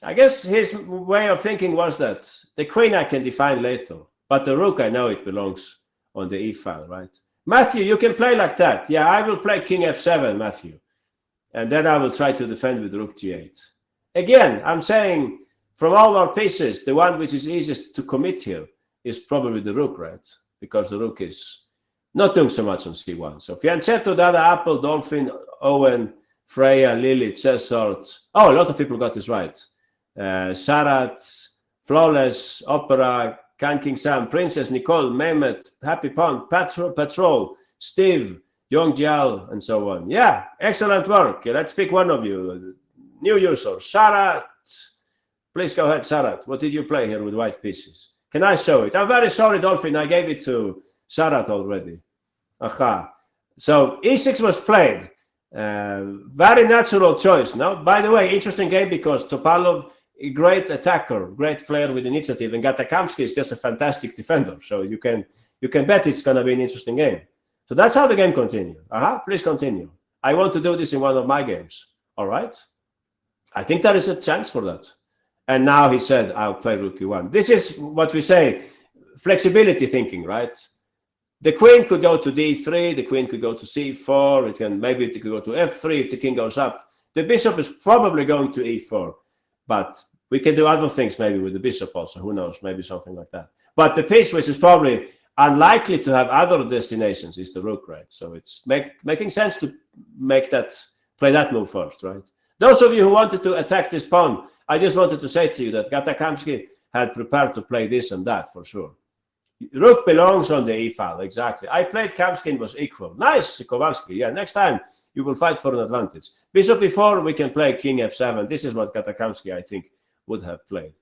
I guess his way of thinking was that the queen I can define later, but the rook I know it belongs on the e file, right? Matthew, you can play like that. Yeah, I will play king f7, Matthew. And then I will try to defend with rook g8. Again, I'm saying from all our pieces, the one which is easiest to commit here is probably the rook, right? Because the rook is not doing so much on c1. So Fianchetto, Dada, Apple, Dolphin, Owen, Freya, Lily, Cesart. Oh, a lot of people got this right. Sarat, Flawless, Opera, Can King Sam, Princess, Nicole, Mehmet, Happy Pond, Patrol, Steve, Young Jial, and so on. Yeah, excellent work. Let's pick one of you. New user, Sarat. Please go ahead, Sarat. What did you play here with white pieces? Can I show it? I'm very sorry, Dolphin. I gave it to Sarat already. Aha. So e6 was played. Very natural choice. Now, by the way, interesting game because Topalov, a great attacker, great player with initiative, and Gatakamsky is just a fantastic defender. So you can bet it's going to be an interesting game. So that's how the game continued. Please continue. I want to do this in one of my games. All right. I think there is a chance for that. And now he said, I'll play rook e1. This is what we say, flexibility thinking, right? The queen could go to d3, the queen could go to c4, maybe it could go to f3 if the king goes up. The bishop is probably going to e4, but we can do other things maybe with the bishop also, who knows, maybe something like that. But the piece which is probably unlikely to have other destinations is the rook, right? So it's making sense to play that move first, right? Those of you who wanted to attack this pawn, I just wanted to say to you that Gatakamsky had prepared to play this and that for sure. Rook belongs on the e file, exactly. I played Kamsky and was equal. Nice, Kowalski. Yeah, next time you will fight for an advantage. Bishop e4, we can play king f7. This is what Gatakamsky, I think, would have played.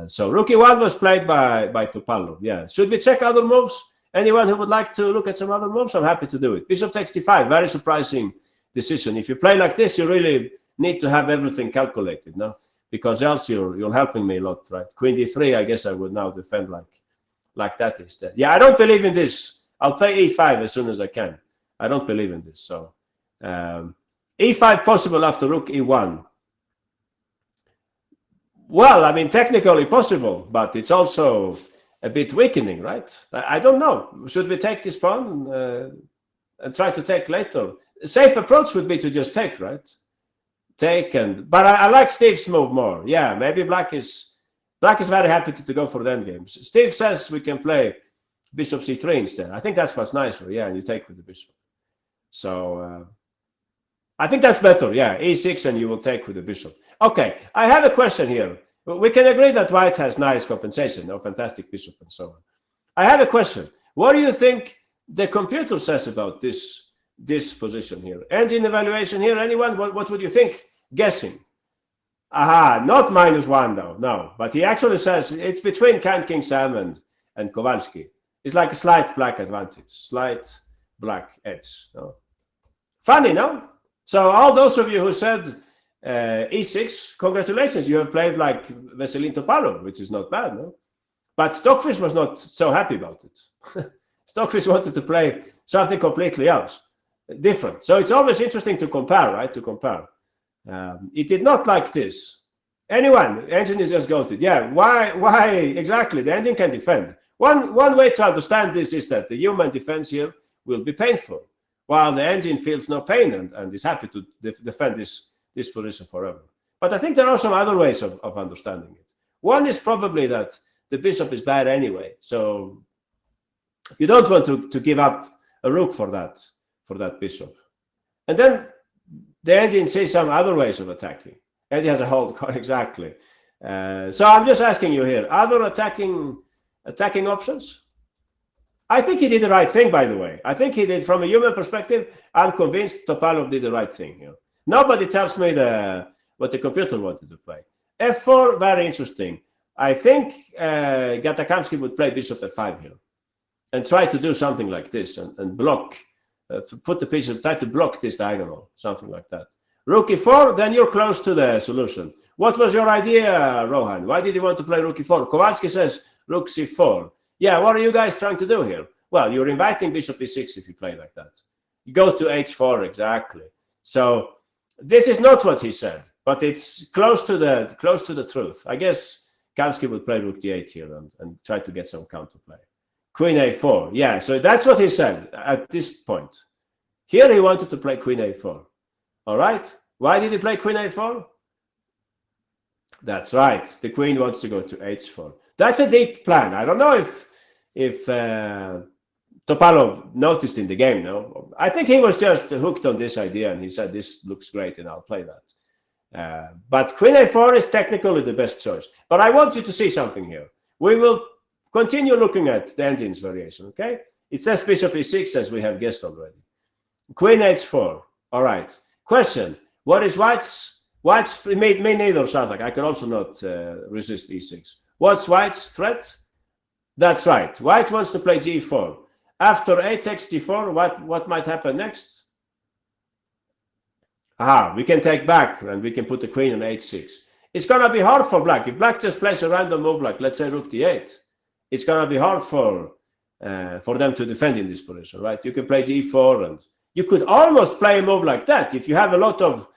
So rook e1 was played by Topalov. Yeah. Should we check other moves? Anyone who would like to look at some other moves? I'm happy to do it. Bishop takes d5, very surprising decision. If you play like this, you really need to have everything calculated, no? Because else you're helping me a lot, right? Queen d3, I guess I would now defend like that instead. Yeah, I don't believe in this. I'll play e5 as soon as I can. I don't believe in this. So e5 possible after rook e1. Well, I mean, technically possible, but it's also a bit weakening, right? I don't know. Should we take this pawn and try to take later? A safe approach would be to just take, right? Take but I like Steve's move more. Yeah, maybe Black is very happy to go for the endgames. Steve says we can play bishop c3 instead. I think that's much nicer. Yeah, and you take with the bishop. So I think that's better. Yeah, e6 and you will take with the bishop. Okay, I have a question here. We can agree that White has nice compensation, fantastic bishop and so on. I have a question. What do you think the computer says about this position here? Engine evaluation here, anyone? What would you think? Guessing. Aha, not -1 though, no. But he actually says it's between King Sam and Kowalski. It's like a slight black advantage, slight black edge. No? Funny, no? So all those of you who said e6, congratulations, you have played like Veselin Topalov, which is not bad, no? But Stockfish was not so happy about it. Stockfish wanted to play something completely else, different. So it's always interesting to compare, right? To compare. It did not like this. Anyone, engine is just goated. Yeah, why exactly? The engine can defend. One way to understand this is that the human defense here will be painful, while the engine feels no pain and is happy to defend this position forever. But I think there are some other ways of understanding it. One is probably that the bishop is bad anyway, so you don't want to give up a rook for that bishop. And then the engine sees some other ways of attacking. And he has a hold card, exactly. So I'm just asking you here, other attacking options? I think he did the right thing, by the way. I think he did, from a human perspective, I'm convinced Topalov did the right thing here. Nobody tells me what the computer wanted to play. f4, very interesting. I think Gatakamsky would play bishop f5 here and try to do something like this and block, put the piece, try to block this diagonal, something like that. Rook e4, then you're close to the solution. What was your idea, Rohan? Why did you want to play rook e4? Kowalski says rook c4. Yeah, what are you guys trying to do here? Well, you're inviting bishop e6 if you play like that. You go to h4, exactly. So this is not what he said, but it's close to the truth. I guess Kamsky would play rook d8 here and try to get some counterplay. Queen a4, yeah, so that's what he said at this point. Here he wanted to play queen a4. All right, why did he play queen a4? That's right, the queen wants to go to h4. That's a deep plan. I don't know if Topalov noticed in the game, no? I think he was just hooked on this idea and he said, this looks great and I'll play that. But queen a4 is technically the best choice. But I want you to see something here. We will continue looking at the engine's variation, okay? It says bishop e6 as we have guessed already. Queen h4, all right. Question, what is White's me neither, Sarthak. I can also not resist e6. What's White's threat? That's right. White wants to play g4. After a takes d4, what might happen next? Aha, we can take back and we can put the queen on h6. It's going to be hard for Black. If Black just plays a random move like, let's say, rook d8, it's going to be hard for them to defend in this position, right? You can play g4 and you could almost play a move like that. If you have a lot of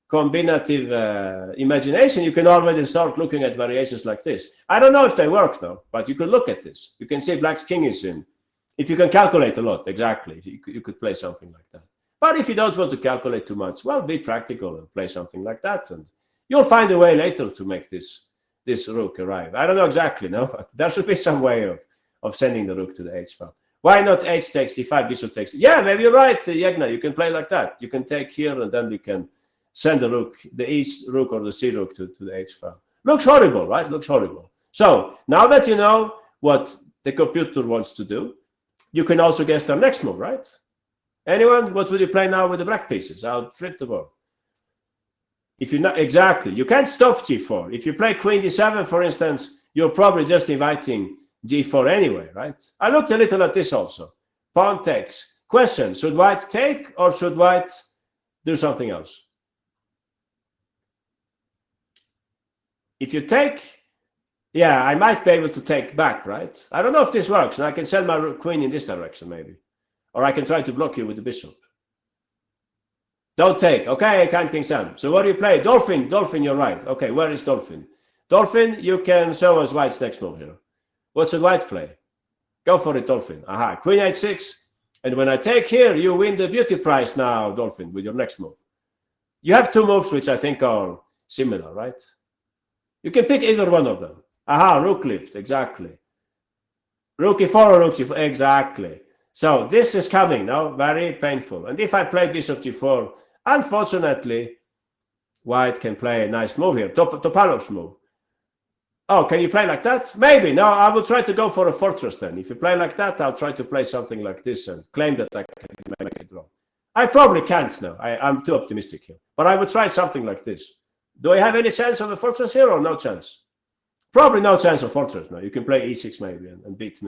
combinative imagination, you can already start looking at variations like this. I don't know if they work though, but you could look at this. You can see Black's king is in. If you can calculate a lot, exactly, you could play something like that. But if you don't want to calculate too much, well, be practical and play something like that, and you'll find a way later to make this rook arrive. I don't know exactly, no, but there should be some way of sending the rook to the h file. Why not h takes d5, bishop takes? Yeah, maybe you're right, Yegna. You can play like that. You can take here, and then you can send the rook, the e rook or the c rook to the h file. Looks horrible, right? Looks horrible. So now that you know what the computer wants to do, you can also guess their next move, right? Anyone? What would you play now with the black pieces? I'll flip the board. If you're not exactly, you can't stop g4. If you play queen d7, for instance, you're probably just inviting g4 anyway, right? I looked a little at this also. Pawn takes. Question, should White take or should White do something else? If you take, yeah, I might be able to take back, right? I don't know if this works, and I can send my queen in this direction maybe. Or I can try to block you with the bishop. Don't take. Okay, King Sam. So what do you play? Dolphin, you're right. Okay, where is Dolphin? Dolphin, you can show us white's next move here. What should white play? Go for it, Dolphin. Aha, Queen h6. And when I take here, you win the beauty prize now, Dolphin, with your next move. You have two moves which I think are similar, right? You can pick either one of them. Aha, rook lift, exactly. Rook e4 or rook g4, exactly. So this is coming now, very painful. And if I play bishop g4, unfortunately, white can play a nice move here, Topalov's move. Oh, can you play like that? Maybe. No, I will try to go for a fortress then. If you play like that, I'll try to play something like this and claim that I can make it wrong. I probably can't now. I'm too optimistic here. But I would try something like this. Do I have any chance of a fortress here or no chance? Probably no chance of fortress now. You can play e6 maybe and beat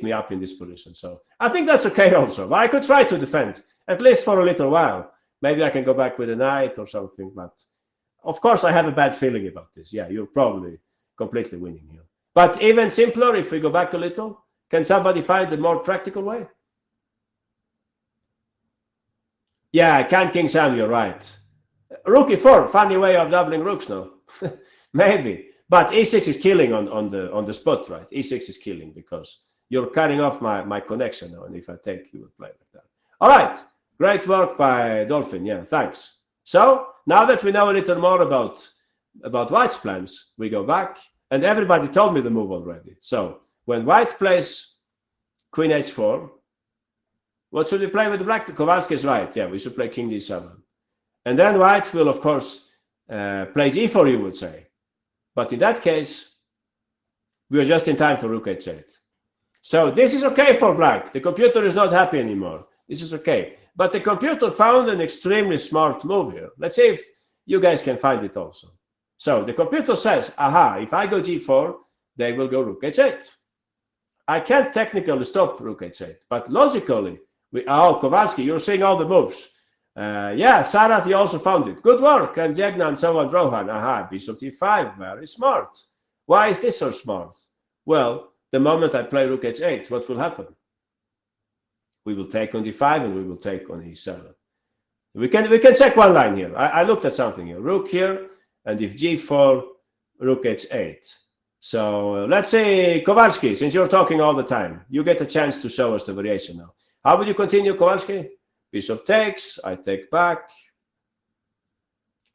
me up in this position. So I think that's okay also. But I could try to defend, at least for a little while. Maybe I can go back with a knight or something. But of course, I have a bad feeling about this. Yeah, you're probably completely winning here. But even simpler, if we go back a little, can somebody find a more practical way? Yeah, can King Sam, you're right. Rook e4, funny way of doubling rooks now. Maybe. But e6 is killing on the spot, right? e6 is killing because you're cutting off my connection now. And if I take, you will play like that. All right. Great work by Dolphin. Yeah, thanks. So now that we know a little more about white's plans, we go back. And everybody told me the move already. So when white plays Queen h4, what should we play with the black? Kowalski is right. Yeah, we should play King d7. And then white will, of course, play g4, you would say. But in that case, we are just in time for rook h8. So this is okay for black. The computer is not happy anymore. This is okay. But the computer found an extremely smart move here. Let's see if you guys can find it also. So the computer says, aha, if I go g4, they will go rook h8. I can't technically stop rook h8, but logically, Kowalski, you're seeing all the moves. Yeah, Sarath, you also found it. Good work. And Jegna and so on, Rohan. Aha, bishop d5, very smart. Why is this so smart? Well, the moment I play rook h8, what will happen? We will take on d5 and we will take on e7. We can check one line here. I looked at something here. Rook here. And if g4, rook h8. So let's say, Kowalski, since you're talking all the time, you get a chance to show us the variation now. How will you continue, Kowalski? Bishop takes, I take back.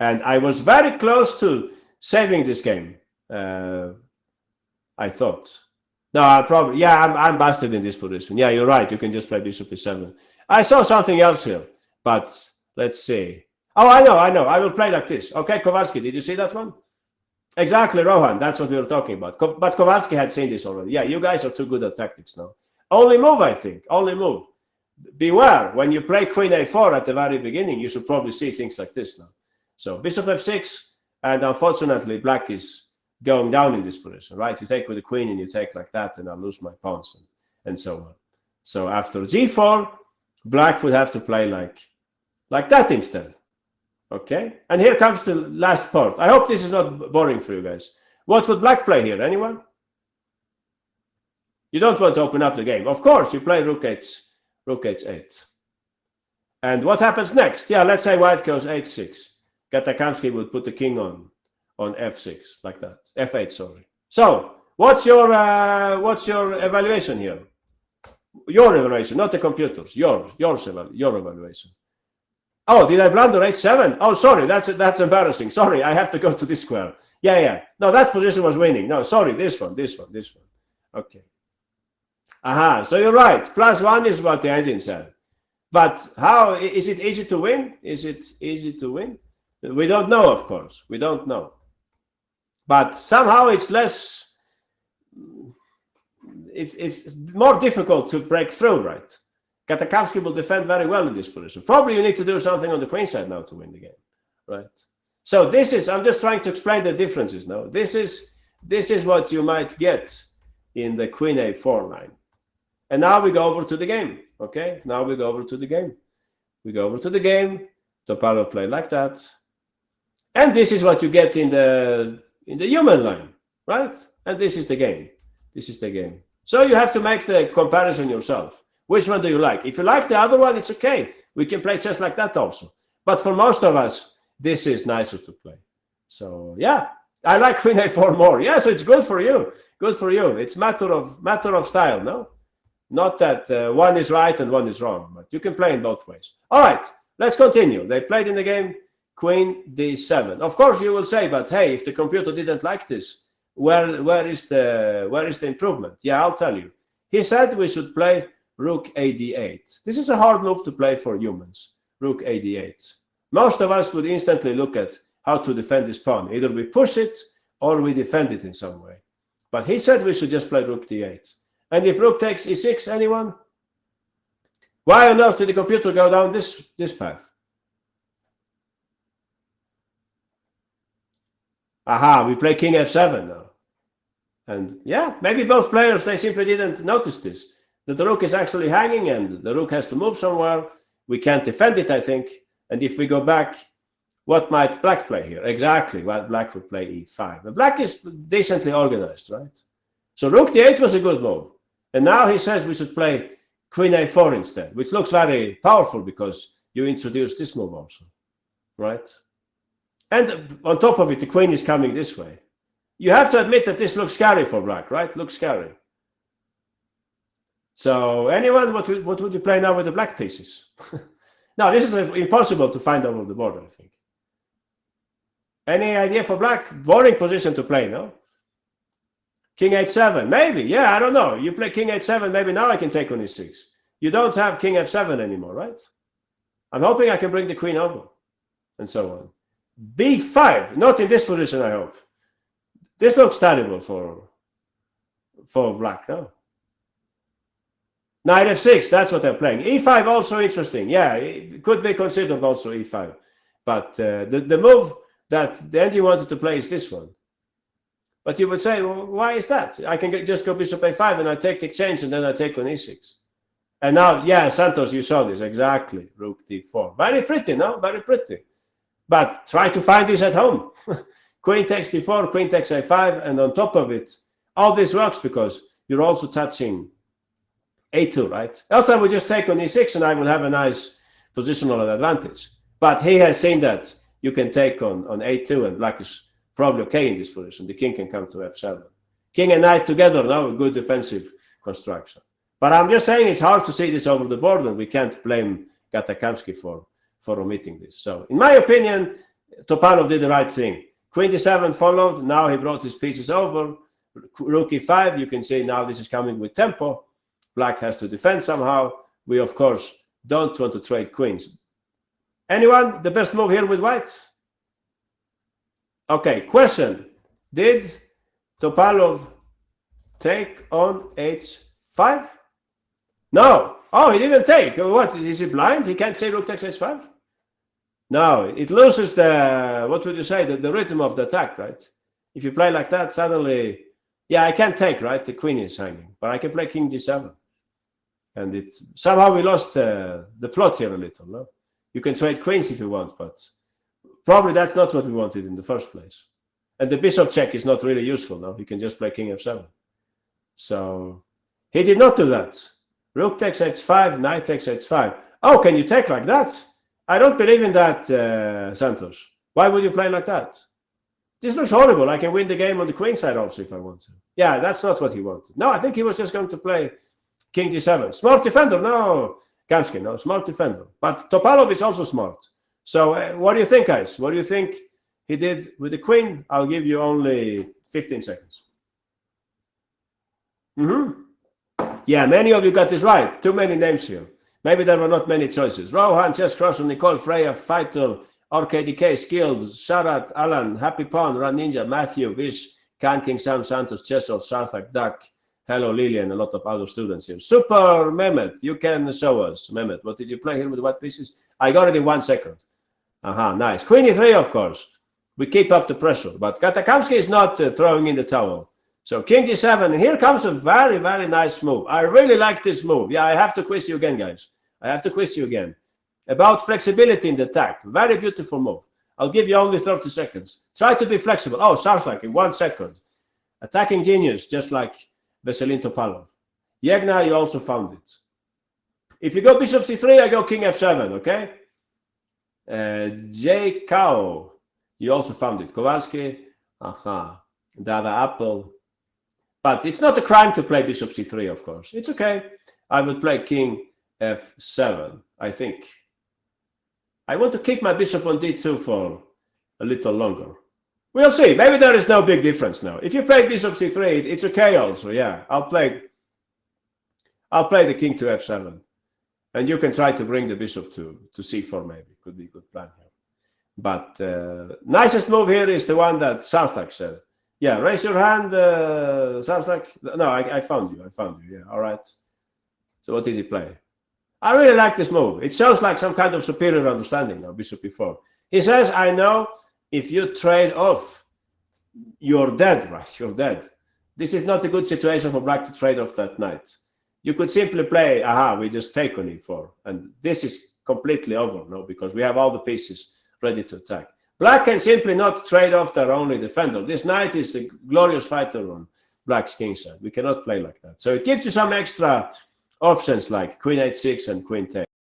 And I was very close to saving this game, I thought. No, I'm busted in this position. Yeah, you're right. You can just play bishop e7. I saw something else here, but let's see. Oh, I know. I will play like this. Okay, Kowalski, did you see that one? Exactly, Rohan. That's what we were talking about. But Kowalski had seen this already. Yeah, you guys are too good at tactics now. Only move, I think. Only move. Beware, when you play Queen a4 at the very beginning, you should probably see things like this now. So bishop f6, and unfortunately, black is going down in this position, right? You take with the queen and you take like that, and I lose my pawns and so on. So after g4, black would have to play like that instead. Okay, and here comes the last part. I hope this is not boring for you guys. What would black play here? Anyone? You don't want to open up the game. Of course, you play rook h8. And what happens next? Yeah, let's say white goes h6. Katakamsky would put the king on f6, like that. f8, sorry. So, what's your evaluation here? Your evaluation, not the computer's. Your evaluation. Oh, did I blunder h7? Oh, sorry, that's embarrassing. Sorry, I have to go to this square. Yeah. No, that position was winning. No, sorry, this one. Okay. Aha, so you're right. +1 is what the engine said. But how is it easy to win? Is it easy to win? We don't know, of course. We don't know. But somehow it's less. It's more difficult to break through, right? Katakamsky will defend very well in this position. Probably you need to do something on the queen side now to win the game, right? So this is, I'm just trying to explain the differences now. This is what you might get in the queen a4 line. And now we go over to the game, okay? Now we go over to the game. We go over to the game, Topalov play like that. And this is what you get in the human line, right? And this is the game. This is the game. So you have to make the comparison yourself. Which one do you like? If you like the other one, it's okay. We can play chess like that also. But for most of us, this is nicer to play. So yeah, I like queen a4 more. Yes, it's good for you. Good for you. It's matter of style, no? Not that one is right and one is wrong, but you can play in both ways. All right, let's continue. They played in the game queen d7. Of course, you will say, but hey, if the computer didn't like this, where is the improvement? Yeah, I'll tell you. He said we should play rook ad8. This is a hard move to play for humans. Rook ad8. Most of us would instantly look at how to defend this pawn. Either we push it or we defend it in some way. But he said we should just play rook d8. And if rook takes e6, anyone? Why on earth did the computer go down this path? Aha, we play king f7 now. And yeah, maybe both players, they simply didn't notice this. That the rook is actually hanging and the rook has to move somewhere. We can't defend it, I think. And if we go back, what might black play here? Exactly, well, black would play e5. But black is decently organized, right? So rook d8 was a good move. And now he says we should play queen a4 instead, which looks very powerful because you introduced this move also, right? And on top of it, the queen is coming this way. You have to admit that this looks scary for black, right? Looks scary. So anyone, what would you play now with the black pieces? Now, this is impossible to find over the board, I think. Any idea for black? Boring position to play, no? King h7, maybe. Yeah, I don't know. You play king h7, maybe now I can take on e6. You don't have king f7 anymore, right? I'm hoping I can bring the queen over, and so on. b5, not in this position, I hope. This looks terrible for black, no? Knight f6, that's what I'm playing. e5 also interesting. Yeah, it could be considered also e5. But the move that the engine wanted to play is this one. But you would say, well, why is that? I can just go bishop a5 and I take the exchange and then I take on e6. And now, yeah, Santos, you saw this. Exactly. Rook d4. Very pretty, no? Very pretty. But try to find this at home. Queen takes d4, queen takes a5, and on top of it, all this works because you're also touching a2, right? Else I would just take on e6 and I would have a nice positional advantage. But he has seen that you can take on a2 and black is probably okay in this position. The king can come to f7. King and knight together now, a good defensive construction. But I'm just saying it's hard to see this over the board and we can't blame Gatakamsky for omitting this. So in my opinion, Topanov did the right thing. Queen d7 followed, now he brought his pieces over. Rook e5, you can see now this is coming with tempo. Black has to defend somehow. We, of course, don't want to trade queens. Anyone? The best move here with white? Okay, question. Did Topalov take on h5? No. Oh, he didn't take. What? Is he blind? He can't say rook takes h5? No, it loses the, what would you say, the rhythm of the attack, right? If you play like that, suddenly, yeah, I can't take, right? The queen is hanging, but I can play king g7. And it somehow we lost the plot here a little, no? You can trade queens if you want, but probably that's not what we wanted in the first place. And the bishop check is not really useful, no? You can just play king f7. So he did not do that. Rook takes h5, knight takes h5. Oh, can you take like that? I don't believe in that, Santos. Why would you play like that? This looks horrible. I can win the game on the queen side also if I want to. Yeah, that's not what he wanted. No, I think he was just going to play king d7. Smart defender. No, Kamsky, no, smart defender. But Topalov is also smart. So what do you think, guys? What do you think he did with the queen? I'll give you only 15 seconds. Yeah, many of you got this right. Too many names here. Maybe there were not many choices. Rohan, Chess Crosser, Nicole, Freya, Fighter, RKDK, Skilled, Sharat, Alan, Happy Pawn, Run Ninja, Matthew, Vish, Khan King, Sam Santos, Chessel, Sarthak, Duck, Hello Lilian, a lot of other students here. Super Mehmet, you can show us. Mehmet, what did you play here with white pieces? I got it in 1 second. Nice. Queen e3, of course. We keep up the pressure, but Gatakamsky is not throwing in the towel. So king d7, and here comes a very, very nice move. I really like this move. Yeah, I have to quiz you again, guys. I have to quiz you again. About flexibility in the attack. Very beautiful move. I'll give you only 30 seconds. Try to be flexible. Oh, Sarthak, in 1 second. Attacking genius, just like Veselin Topalov. Yegna, you also found it. If you go bishop c3, I go king f7, okay? J. Kao, you also found it. Kowalski, Aha. The other apple. But it's not a crime to play bishop c3, of course. It's okay. I would play king f7, I think. I want to keep my bishop on d2 for a little longer. We'll see. Maybe there is no big difference now. If you play bishop c3, it's okay also. Yeah, I'll play the king to f7. And you can try to bring the bishop to c4 maybe. Could be a good plan here. But nicest move here is the one that Sarthak said. Yeah, raise your hand, Sarthak. No, I found you. Yeah, all right. So what did he play? I really like this move. It shows like some kind of superior understanding now, bishop e4. He says, I know if you trade off, you're dead, right? You're dead. This is not a good situation for black to trade off that knight. You could simply play, we just take on e4. And this is completely over, no? Because we have all the pieces ready to attack. Black can simply not trade off their only defender. This knight is a glorious fighter on black's king side. We cannot play like that. So it gives you some extra options like queen h6 and queen takes.